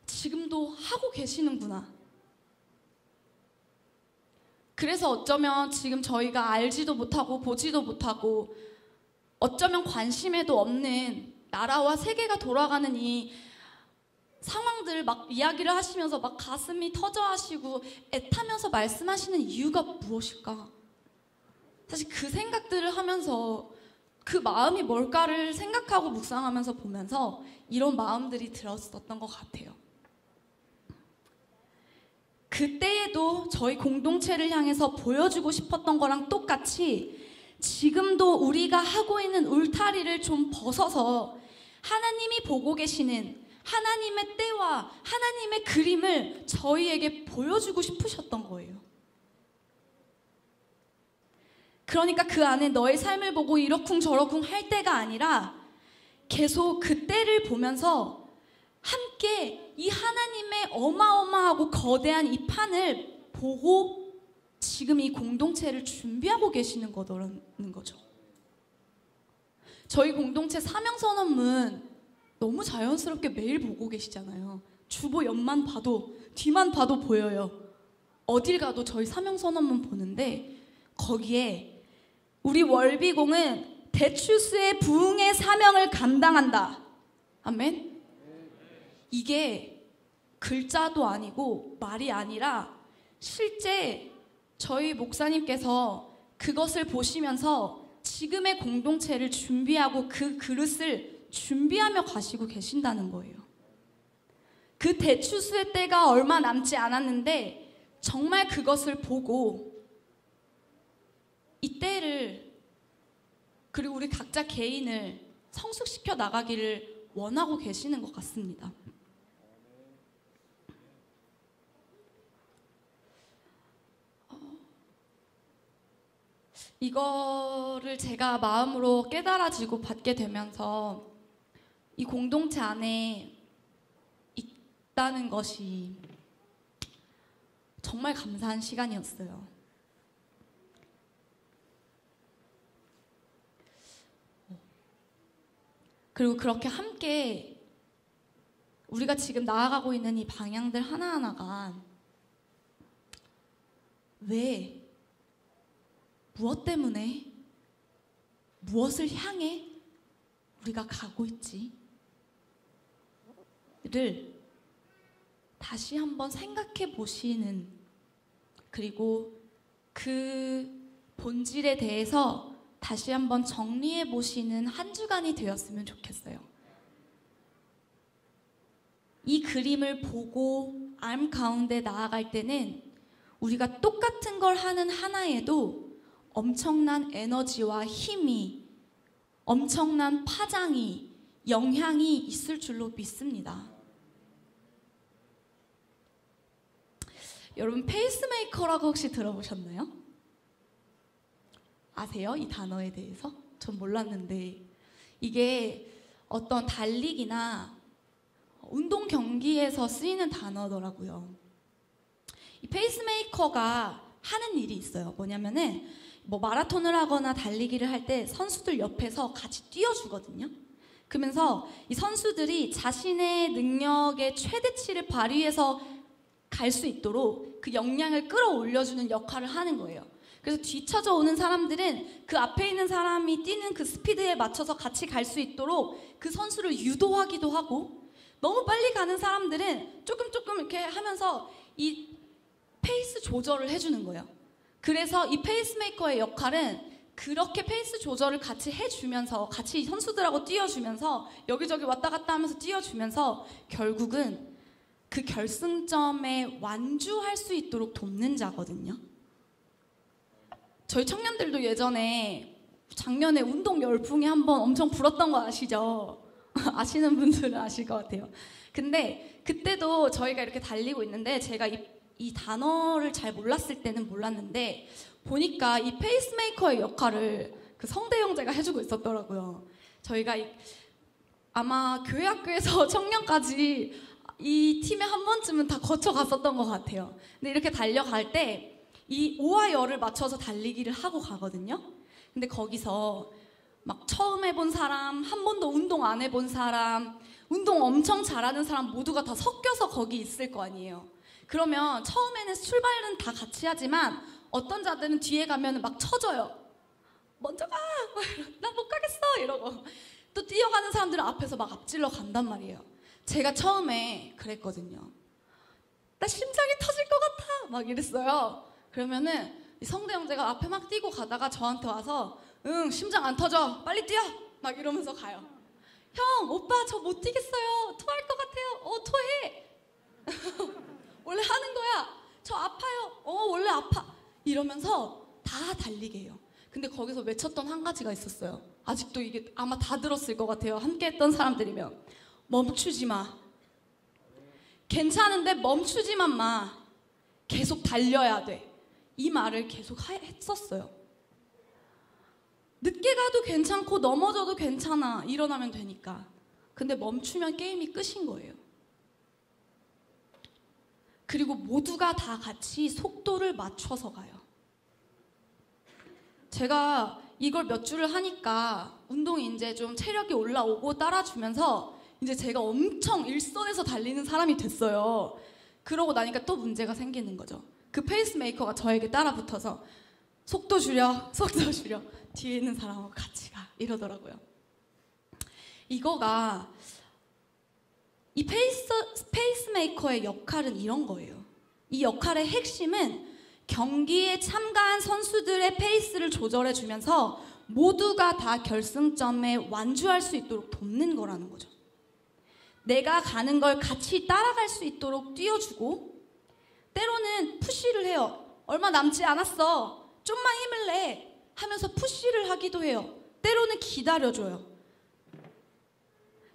지금도 하고 계시는구나. 그래서 어쩌면 지금 저희가 알지도 못하고 보지도 못하고 어쩌면 관심에도 없는 나라와 세계가 돌아가는 이 상황들을 막 이야기를 하시면서 막 가슴이 터져 하시고 애타면서 말씀하시는 이유가 무엇일까? 사실 그 생각들을 하면서 그 마음이 뭘까를 생각하고 묵상하면서 보면서 이런 마음들이 들었었던 것 같아요. 그때에도 저희 공동체를 향해서 보여주고 싶었던 거랑 똑같이 지금도 우리가 하고 있는 울타리를 좀 벗어서 하나님이 보고 계시는 하나님의 때와 하나님의 그림을 저희에게 보여주고 싶으셨던 거예요. 그러니까 그 안에 너의 삶을 보고 이러쿵 저러쿵 할 때가 아니라 계속 그 때를 보면서 함께 이 하나님의 어마어마하고 거대한 이 판을 보고 지금 이 공동체를 준비하고 계시는 거라는 거죠. 저희 공동체 사명선언문 너무 자연스럽게 매일 보고 계시잖아요. 주보 옆만 봐도 뒤만 봐도 보여요. 어딜 가도 저희 사명선언문 보는데 거기에 우리 월비공은 대추수의 부흥의 사명을 감당한다. 아멘? 이게 글자도 아니고 말이 아니라 실제 저희 목사님께서 그것을 보시면서 지금의 공동체를 준비하고 그 그릇을 준비하며 가시고 계신다는 거예요. 그 대추수의 때가 얼마 남지 않았는데 정말 그것을 보고 이 때를 그리고 우리 각자 개인을 성숙시켜 나가기를 원하고 계시는 것 같습니다. 이거를 제가 마음으로 깨달아지고 받게 되면서 이 공동체 안에 있다는 것이 정말 감사한 시간이었어요. 그리고 그렇게 함께 우리가 지금 나아가고 있는 이 방향들 하나하나가 왜, 무엇 때문에, 무엇을 향해 우리가 가고 있지? 를 다시 한번 생각해 보시는, 그리고 그 본질에 대해서 다시 한번 정리해 보시는 한 주간이 되었으면 좋겠어요. 이 그림을 보고 삶 가운데 나아갈 때는 우리가 똑같은 걸 하는 하나에도 엄청난 에너지와 힘이, 엄청난 파장이, 영향이 있을 줄로 믿습니다. 여러분, 페이스메이커라고 혹시 들어보셨나요? 아세요? 이 단어에 대해서? 전 몰랐는데 이게 어떤 달리기나 운동 경기에서 쓰이는 단어더라고요. 이 페이스메이커가 하는 일이 있어요. 뭐냐면은 마라톤을 하거나 달리기를 할 때 선수들 옆에서 같이 뛰어주거든요. 그러면서 이 선수들이 자신의 능력의 최대치를 발휘해서 갈 수 있도록 그 역량을 끌어올려주는 역할을 하는 거예요. 그래서 뒤쳐져 오는 사람들은 그 앞에 있는 사람이 뛰는 그 스피드에 맞춰서 같이 갈 수 있도록 그 선수를 유도하기도 하고, 너무 빨리 가는 사람들은 조금 이렇게 하면서 이 페이스 조절을 해주는 거예요. 그래서 이 페이스메이커의 역할은 그렇게 페이스 조절을 같이 해주면서, 같이 선수들하고 뛰어주면서, 여기저기 왔다 갔다 하면서 뛰어주면서 결국은 그 결승점에 완주할 수 있도록 돕는 자거든요. 저희 청년들도 예전에 작년에 운동 열풍이 한번 엄청 불었던 거 아시죠? 아시는 분들은 아실 것 같아요. 근데 그때도 저희가 이렇게 달리고 있는데 제가 이 단어를 잘 몰랐을 때는 몰랐는데 보니까 이 페이스메이커의 역할을 그 성대 형제가 해주고 있었더라고요. 저희가 아마 교회 학교에서 청년까지 이 팀에 한 번쯤은 다 거쳐갔었던 것 같아요. 근데 이렇게 달려갈 때 이 오와 열을 맞춰서 달리기를 하고 가거든요. 근데 거기서 막 처음 해본 사람, 한 번도 운동 안 해본 사람, 운동 엄청 잘하는 사람 모두가 다 섞여서 거기 있을 거 아니에요. 그러면 처음에는 출발은 다 같이 하지만 어떤 자들은 뒤에 가면 막 쳐져요. 먼저 가! 나 못 가겠어! 이러고. 또 뛰어가는 사람들은 앞에서 막 앞질러 간단 말이에요. 제가 처음에 그랬거든요. 나 심장이 터질 것 같아! 막 이랬어요. 그러면은 성대 형제가 앞에 막 뛰고 가다가 저한테 와서 응, 심장 안 터져. 빨리 뛰어! 막 이러면서 가요. 형, 오빠 저 못 뛰겠어요. 토할 것 같아요. 토해! 원래 하는 거야. 저 아파요. 원래 아파. 이러면서 다 달리게 해요. 근데 거기서 외쳤던 한 가지가 있었어요. 아직도 이게 아마 다 들었을 것 같아요. 함께 했던 사람들이면. 멈추지 마. 괜찮은데 멈추지만 마. 계속 달려야 돼. 이 말을 계속 했었어요. 늦게 가도 괜찮고 넘어져도 괜찮아. 일어나면 되니까. 근데 멈추면 게임이 끝인 거예요. 그리고 모두가 다 같이 속도를 맞춰서 가요. 제가 이걸 몇 주를 하니까 운동이 이제 좀 체력이 올라오고 따라주면서 이제 제가 엄청 일선에서 달리는 사람이 됐어요. 그러고 나니까 또 문제가 생기는 거죠. 그 페이스메이커가 저에게 따라붙어서 속도 줄여, 속도 줄여. 뒤에 있는 사람하고 같이 가. 이러더라고요. 이거가 이 페이스메이커의 역할은 이런 거예요. 이 역할의 핵심은 경기에 참가한 선수들의 페이스를 조절해주면서 모두가 다 결승점에 완주할 수 있도록 돕는 거라는 거죠. 내가 가는 걸 같이 따라갈 수 있도록 띄워주고, 때로는 푸시를 해요. 얼마 남지 않았어. 좀만 힘을 내 하면서 푸시를 하기도 해요. 때로는 기다려줘요.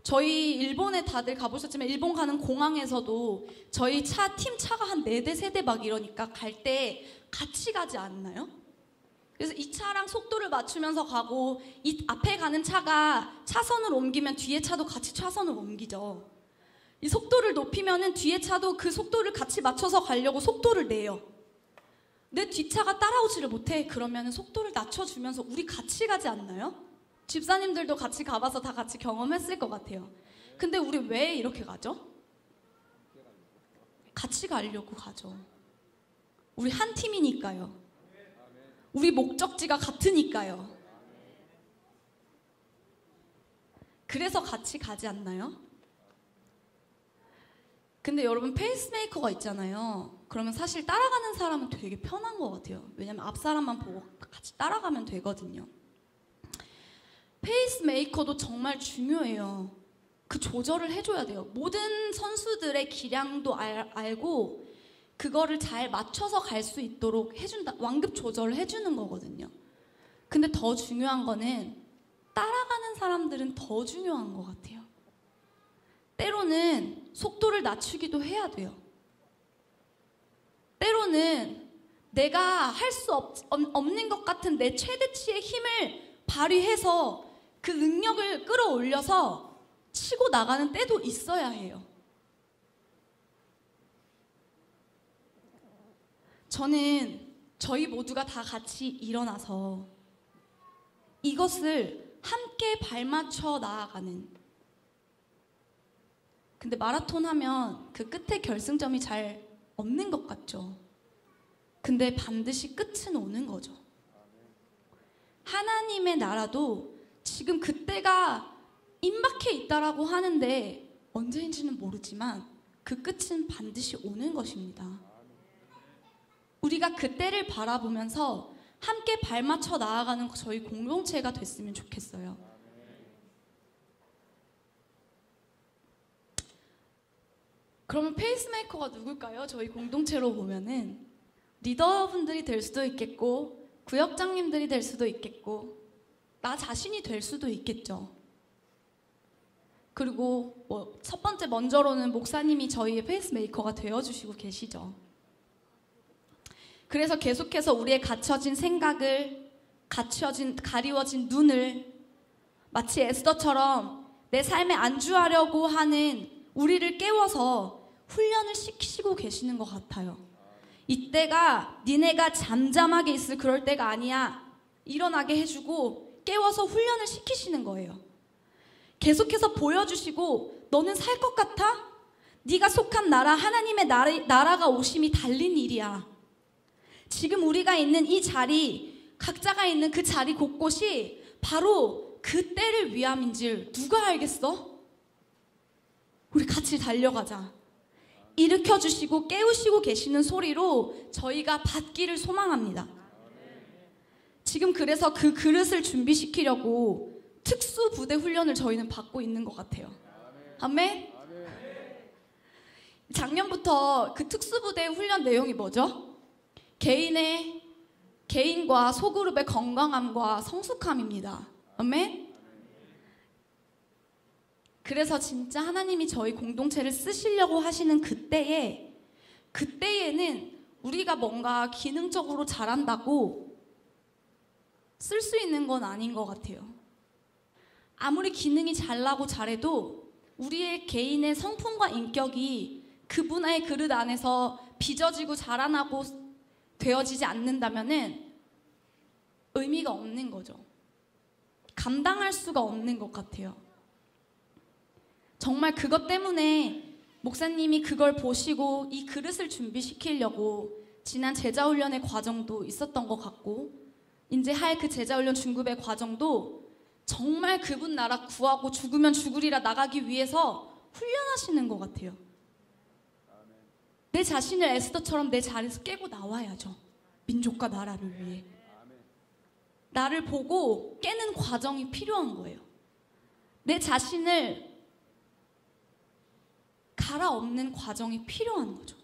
저희 일본에 다들 가보셨지만 일본 가는 공항에서도 저희 팀 차가 한 4대, 3대 막 이러니까 갈 때 같이 가지 않나요? 그래서 이 차랑 속도를 맞추면서 가고, 이 앞에 가는 차가 차선을 옮기면 뒤에 차도 같이 차선을 옮기죠. 이 속도를 높이면은 뒤에 차도 그 속도를 같이 맞춰서 가려고 속도를 내요. 내 뒷차가 따라오지를 못해. 그러면 속도를 낮춰주면서 우리 같이 가지 않나요? 집사님들도 같이 가봐서 다 같이 경험했을 것 같아요. 근데 우리 왜 이렇게 가죠? 같이 가려고 가죠. 우리 한 팀이니까요. 우리 목적지가 같으니까요. 그래서 같이 가지 않나요? 근데 여러분, 페이스메이커가 있잖아요. 그러면 사실 따라가는 사람은 되게 편한 것 같아요. 왜냐면 앞 사람만 보고 같이 따라가면 되거든요. 페이스메이커도 정말 중요해요. 그 조절을 해줘야 돼요. 모든 선수들의 기량도 알고 그거를 잘 맞춰서 갈 수 있도록 해준다. 완급 조절을 해주는 거거든요. 근데 더 중요한 거는 따라가는 사람들은 더 중요한 것 같아요. 때로는 속도를 낮추기도 해야 돼요. 때로는 내가 할 수 없는 것 같은 내 최대치의 힘을 발휘해서 그 능력을 끌어올려서 치고 나가는 때도 있어야 해요. 저는 저희 모두가 다 같이 일어나서 이것을 함께 발맞춰 나아가는, 근데 마라톤 하면 그 끝에 결승점이 잘 없는 것 같죠. 근데 반드시 끝은 오는 거죠. 하나님의 나라도 지금 그때가 임박해 있다라고 하는데 언제인지는 모르지만 그 끝은 반드시 오는 것입니다. 우리가 그때를 바라보면서 함께 발맞춰 나아가는 저희 공동체가 됐으면 좋겠어요. 그러면 페이스메이커가 누굴까요? 저희 공동체로 보면은 리더분들이 될 수도 있겠고, 구역장님들이 될 수도 있겠고, 나 자신이 될 수도 있겠죠. 그리고 첫 번째 먼저로는 목사님이 저희의 페이스메이커가 되어주시고 계시죠. 그래서 계속해서 우리의 갇혀진 생각을, 가리워진 눈을 마치 에스더처럼 내 삶에 안주하려고 하는 우리를 깨워서 훈련을 시키시고 계시는 것 같아요. 이때가 니네가 잠잠하게 있을 그럴 때가 아니야. 일어나게 해주고 깨워서 훈련을 시키시는 거예요. 계속해서 보여주시고, 너는 살 것 같아? 네가 속한 나라, 하나님의 나라가 오심이 달린 일이야. 지금 우리가 있는 이 자리, 각자가 있는 그 자리 곳곳이 바로 그 때를 위함인지 누가 알겠어? 우리 같이 달려가자. 일으켜주시고 깨우시고 계시는 소리로 저희가 받기를 소망합니다. 지금 그래서 그 그릇을 준비시키려고 특수부대 훈련을 저희는 받고 있는 것 같아요. 아멘? 작년부터 그 특수부대 훈련 내용이 뭐죠? 개인과 소그룹의 건강함과 성숙함입니다. 아멘? 그래서 진짜 하나님이 저희 공동체를 쓰시려고 하시는 그때에는 우리가 뭔가 기능적으로 잘한다고 쓸 수 있는 건 아닌 것 같아요. 아무리 기능이 잘나고 잘해도 우리의 개인의 성품과 인격이 그분의 그릇 안에서 빚어지고 자라나고 되어지지 않는다면은 의미가 없는 거죠. 감당할 수가 없는 것 같아요. 정말 그것 때문에 목사님이 그걸 보시고 이 그릇을 준비시키려고 지난 제자훈련의 과정도 있었던 것 같고, 이제 할 그 제자훈련 중급의 과정도 정말 그분 나라 구하고 죽으면 죽으리라 나가기 위해서 훈련하시는 것 같아요. 내 자신을 에스더처럼 내 자리에서 깨고 나와야죠. 민족과 나라를 위해. 나를 보고 깨는 과정이 필요한 거예요. 내 자신을 갈아엎는 과정이 필요한 거죠.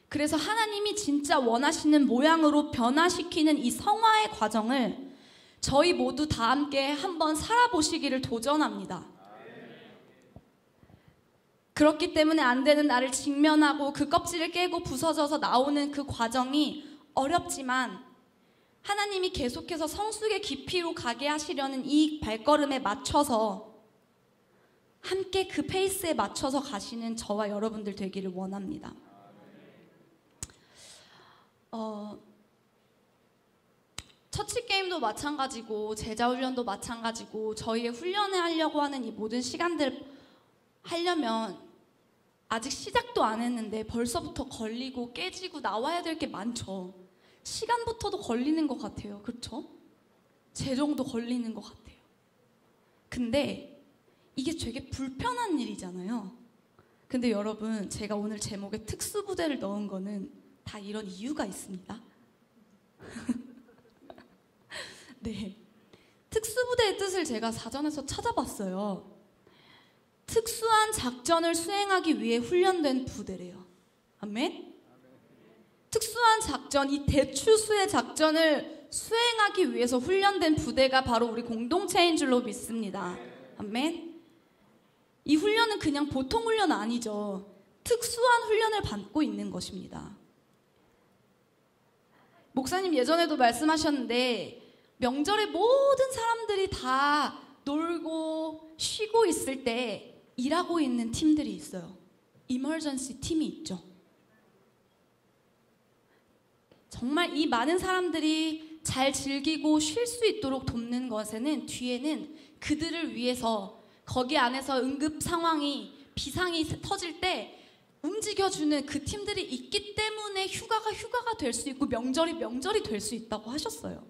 그래서 하나님이 진짜 원하시는 모양으로 변화시키는 이 성화의 과정을 저희 모두 다 함께 한번 살아보시기를 도전합니다. 그렇기 때문에 안 되는 나를 직면하고 그 껍질을 깨고 부서져서 나오는 그 과정이 어렵지만 하나님이 계속해서 성숙의 깊이로 가게 하시려는 이 발걸음에 맞춰서 함께 그 페이스에 맞춰서 가시는 저와 여러분들 되기를 원합니다. 처치게임도 마찬가지고 제자훈련도 마찬가지고 저희의 훈련을 하려고 하는 이 모든 시간들 하려면 아직 시작도 안 했는데 벌써부터 걸리고 깨지고 나와야 될 게 많죠. 시간부터도 걸리는 것 같아요. 그렇죠? 재정도 걸리는 것 같아요. 근데 이게 되게 불편한 일이잖아요. 근데 여러분, 제가 오늘 제목에 특수부대를 넣은 거는 다 이런 이유가 있습니다. 네, 특수부대의 뜻을 제가 사전에서 찾아봤어요. 특수한 작전을 수행하기 위해 훈련된 부대래요. 아멘? 특수한 작전, 이 대추수의 작전을 수행하기 위해서 훈련된 부대가 바로 우리 공동체인 줄로 믿습니다. 아멘? 이 훈련은 그냥 보통 훈련 아니죠. 특수한 훈련을 받고 있는 것입니다. 목사님 예전에도 말씀하셨는데 명절에 모든 사람들이 다 놀고 쉬고 있을 때 일하고 있는 팀들이 있어요. 이머전시 팀이 있죠. 정말 이 많은 사람들이 잘 즐기고 쉴 수 있도록 돕는 것에는 뒤에는 그들을 위해서 거기 안에서 응급 상황이 비상이 터질 때 움직여주는 그 팀들이 있기 때문에 휴가가 될 수 있고 명절이 될 수 있다고 하셨어요.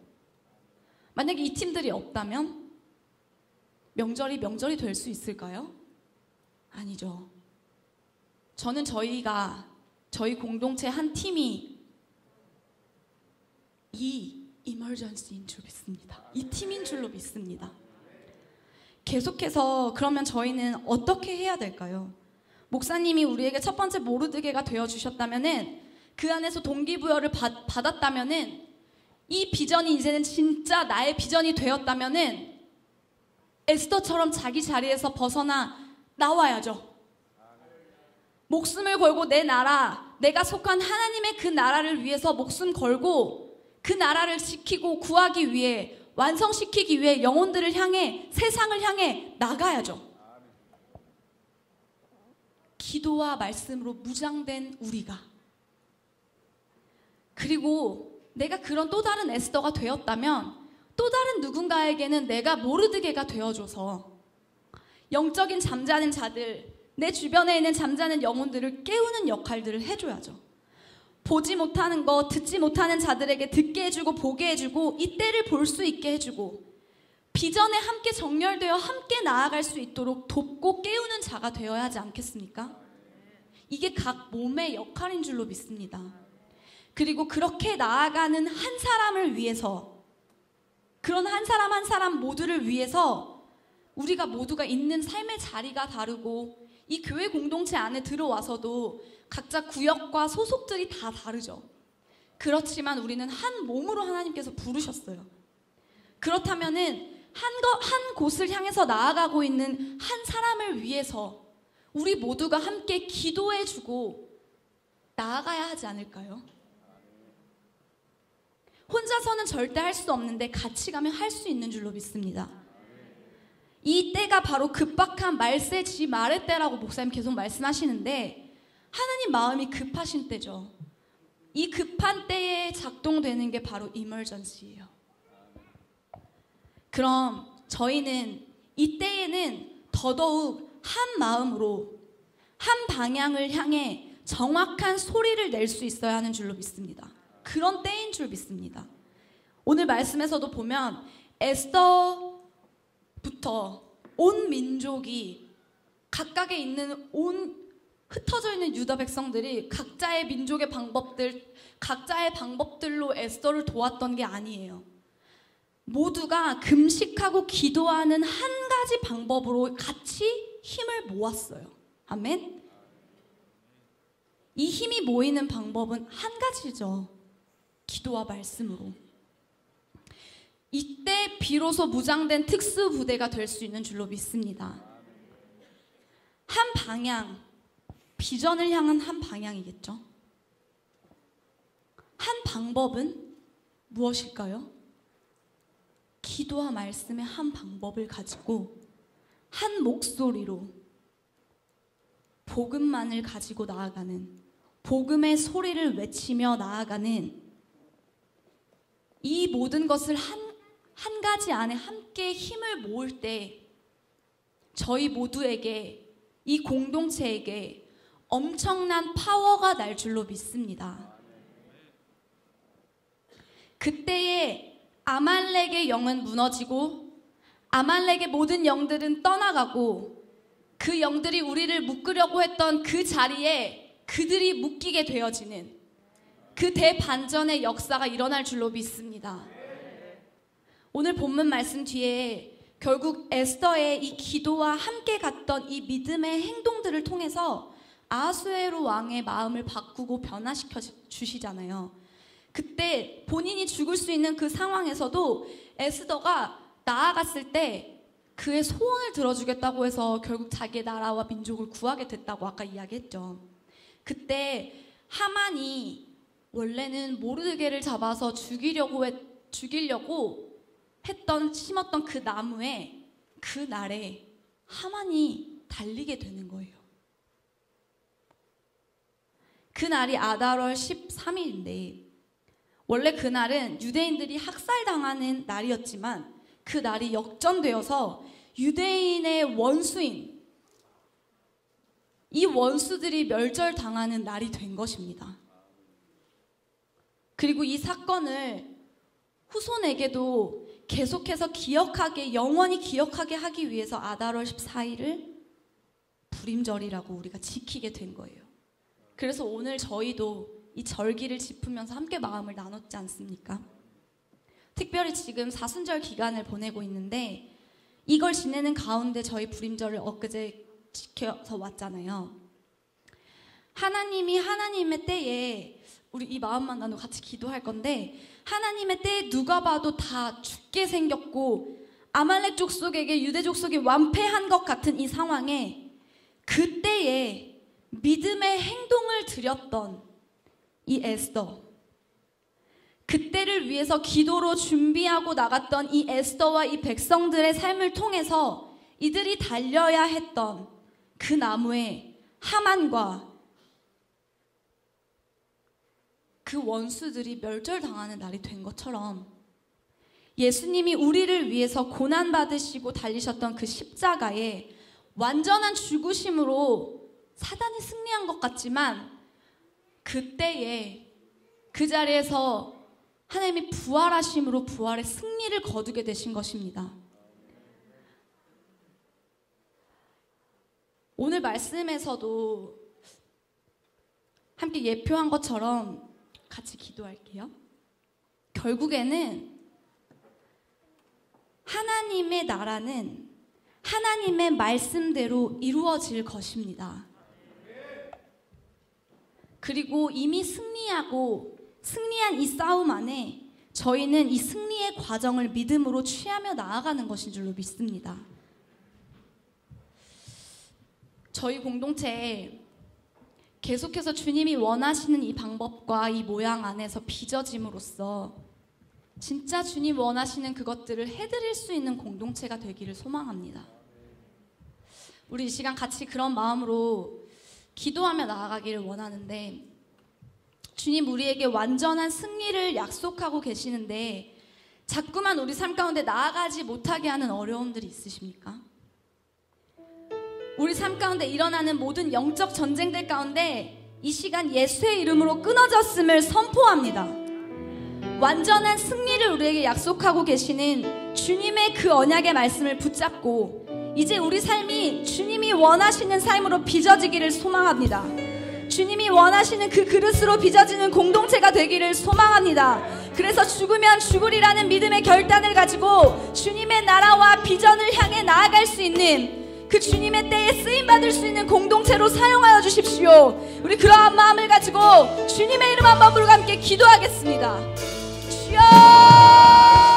만약에 이 팀들이 없다면 명절이 될 수 있을까요? 아니죠. 저는 저희 공동체 한 팀이 이 이머전시인 줄 믿습니다. 이 팀인 줄로 믿습니다. 계속해서 그러면 저희는 어떻게 해야 될까요? 목사님이 우리에게 첫 번째 모르드게가 되어주셨다면은 그 안에서 동기부여를 받았다면은 이 비전이 이제는 진짜 나의 비전이 되었다면은 에스더처럼 자기 자리에서 벗어나 나와야죠. 목숨을 걸고 내 나라, 내가 속한 하나님의 그 나라를 위해서 목숨 걸고 그 나라를 지키고 구하기 위해, 완성시키기 위해 영혼들을 향해, 세상을 향해 나가야죠. 기도와 말씀으로 무장된 우리가. 그리고 내가 그런 또 다른 에스더가 되었다면 또 다른 누군가에게는 내가 모르드게가 되어줘서 영적인 잠자는 자들, 내 주변에 있는 잠자는 영혼들을 깨우는 역할들을 해줘야죠. 보지 못하는 것, 듣지 못하는 자들에게 듣게 해주고 보게 해주고 이 때를 볼 수 있게 해주고 비전에 함께 정렬되어 함께 나아갈 수 있도록 돕고 깨우는 자가 되어야 하지 않겠습니까? 이게 각 몸의 역할인 줄로 믿습니다. 그리고 그렇게 나아가는 한 사람을 위해서, 그런 한 사람 모두를 위해서 우리가 모두가 있는 삶의 자리가 다르고 이 교회 공동체 안에 들어와서도 각자 구역과 소속들이 다 다르죠. 그렇지만 우리는 한 몸으로 하나님께서 부르셨어요. 그렇다면은 한 곳을 향해서 나아가고 있는 한 사람을 위해서 우리 모두가 함께 기도해주고 나아가야 하지 않을까요? 혼자서는 절대 할 수 없는데 같이 가면 할 수 있는 줄로 믿습니다. 이 때가 바로 급박한 말세 지 말의 때라고 목사님 계속 말씀하시는데 하나님 마음이 급하신 때죠. 이 급한 때에 작동되는 게 바로 이멀전시예요. 그럼 저희는 이 때에는 더더욱 한 마음으로 한 방향을 향해 정확한 소리를 낼 수 있어야 하는 줄로 믿습니다. 그런 때인 줄 믿습니다. 오늘 말씀에서도 보면 에스더부터 온 민족이 각각에 있는 흩어져 있는 유다 백성들이 각자의 민족의 각자의 방법들로 에스더를 도왔던 게 아니에요. 모두가 금식하고 기도하는 한 가지 방법으로 같이 힘을 모았어요. 아멘? 이 힘이 모이는 방법은 한 가지죠. 기도와 말씀으로. 이때 비로소 무장된 특수부대가 될 수 있는 줄로 믿습니다. 한 방향, 비전을 향한 한 방향이겠죠. 한 방법은 무엇일까요? 기도와 말씀의 한 방법을 가지고 한 목소리로 복음만을 가지고 나아가는, 복음의 소리를 외치며 나아가는, 이 모든 것을 한 가지 안에 함께 힘을 모을 때 저희 모두에게, 이 공동체에게 엄청난 파워가 날 줄로 믿습니다. 그때에 아말렉의 영은 무너지고 아말렉의 모든 영들은 떠나가고 그 영들이 우리를 묶으려고 했던 그 자리에 그들이 묶이게 되어지는 그 대반전의 역사가 일어날 줄로 믿습니다. 오늘 본문 말씀 뒤에 결국 에스더의 이 기도와 함께 갔던 이 믿음의 행동들을 통해서 아하수에로 왕의 마음을 바꾸고 변화시켜 주시잖아요. 그때 본인이 죽을 수 있는 그 상황에서도 에스더가 나아갔을 때 그의 소원을 들어주겠다고 해서 결국 자기의 나라와 민족을 구하게 됐다고 아까 이야기했죠. 그때 하만이 원래는 모르드게를 잡아서 죽이려고 심었던 그 나무에 그날에 하만이 달리게 되는 거예요. 그날이 아달월 13일인데 원래 그날은 유대인들이 학살당하는 날이었지만 그 날이 역전되어서 유대인의 원수인 이 원수들이 멸절당하는 날이 된 것입니다. 그리고 이 사건을 후손에게도 계속해서 영원히 기억하게 하기 위해서 아달월 14일을 불임절이라고 우리가 지키게 된 거예요. 그래서 오늘 저희도 이 절기를 짚으면서 함께 마음을 나눴지 않습니까? 특별히 지금 사순절 기간을 보내고 있는데 이걸 지내는 가운데 저희 불임절을 엊그제 지켜서 왔잖아요. 하나님이 하나님의 때에 우리 이 마음만 나누고 같이 기도할 건데 하나님의 때에 누가 봐도 다 죽게 생겼고 아말렉 족속에게 유대 족속이 완패한 것 같은 이 상황에 그때에 믿음의 행동을 드렸던 이 에스더, 그때를 위해서 기도로 준비하고 나갔던 이 에스더와 이 백성들의 삶을 통해서 이들이 달려야 했던 그 나무에 하만과 그 원수들이 멸절당하는 날이 된 것처럼 예수님이 우리를 위해서 고난받으시고 달리셨던 그 십자가에 완전한 죽으심으로 사단이 승리한 것 같지만 그때에 그 자리에서 하나님이 부활하심으로 부활의 승리를 거두게 되신 것입니다. 오늘 말씀에서도 함께 예표한 것처럼 같이 기도할게요. 결국에는 하나님의 나라는 하나님의 말씀대로 이루어질 것입니다. 그리고 이미 승리한 이 싸움 안에 저희는 이 승리의 과정을 믿음으로 취하며 나아가는 것인 줄로 믿습니다. 저희 공동체에 계속해서 주님이 원하시는 이 방법과 이 모양 안에서 빚어짐으로써 진짜 주님 원하시는 그것들을 해드릴 수 있는 공동체가 되기를 소망합니다. 우리 이 시간 같이 그런 마음으로 기도하며 나아가기를 원하는데, 주님 우리에게 완전한 승리를 약속하고 계시는데 자꾸만 우리 삶 가운데 나아가지 못하게 하는 어려움들이 있으십니까? 우리 삶 가운데 일어나는 모든 영적 전쟁들 가운데 이 시간 예수의 이름으로 끊어졌음을 선포합니다. 완전한 승리를 우리에게 약속하고 계시는 주님의 그 언약의 말씀을 붙잡고 이제 우리 삶이 주님이 원하시는 삶으로 빚어지기를 소망합니다. 주님이 원하시는 그 그릇으로 빚어지는 공동체가 되기를 소망합니다. 그래서 죽으면 죽으리라는 믿음의 결단을 가지고 주님의 나라와 비전을 향해 나아갈 수 있는 그 주님의 때에 쓰임받을 수 있는 공동체로 사용하여 주십시오. 우리 그러한 마음을 가지고 주님의 이름 한번 부르고 함께 기도하겠습니다. 주여!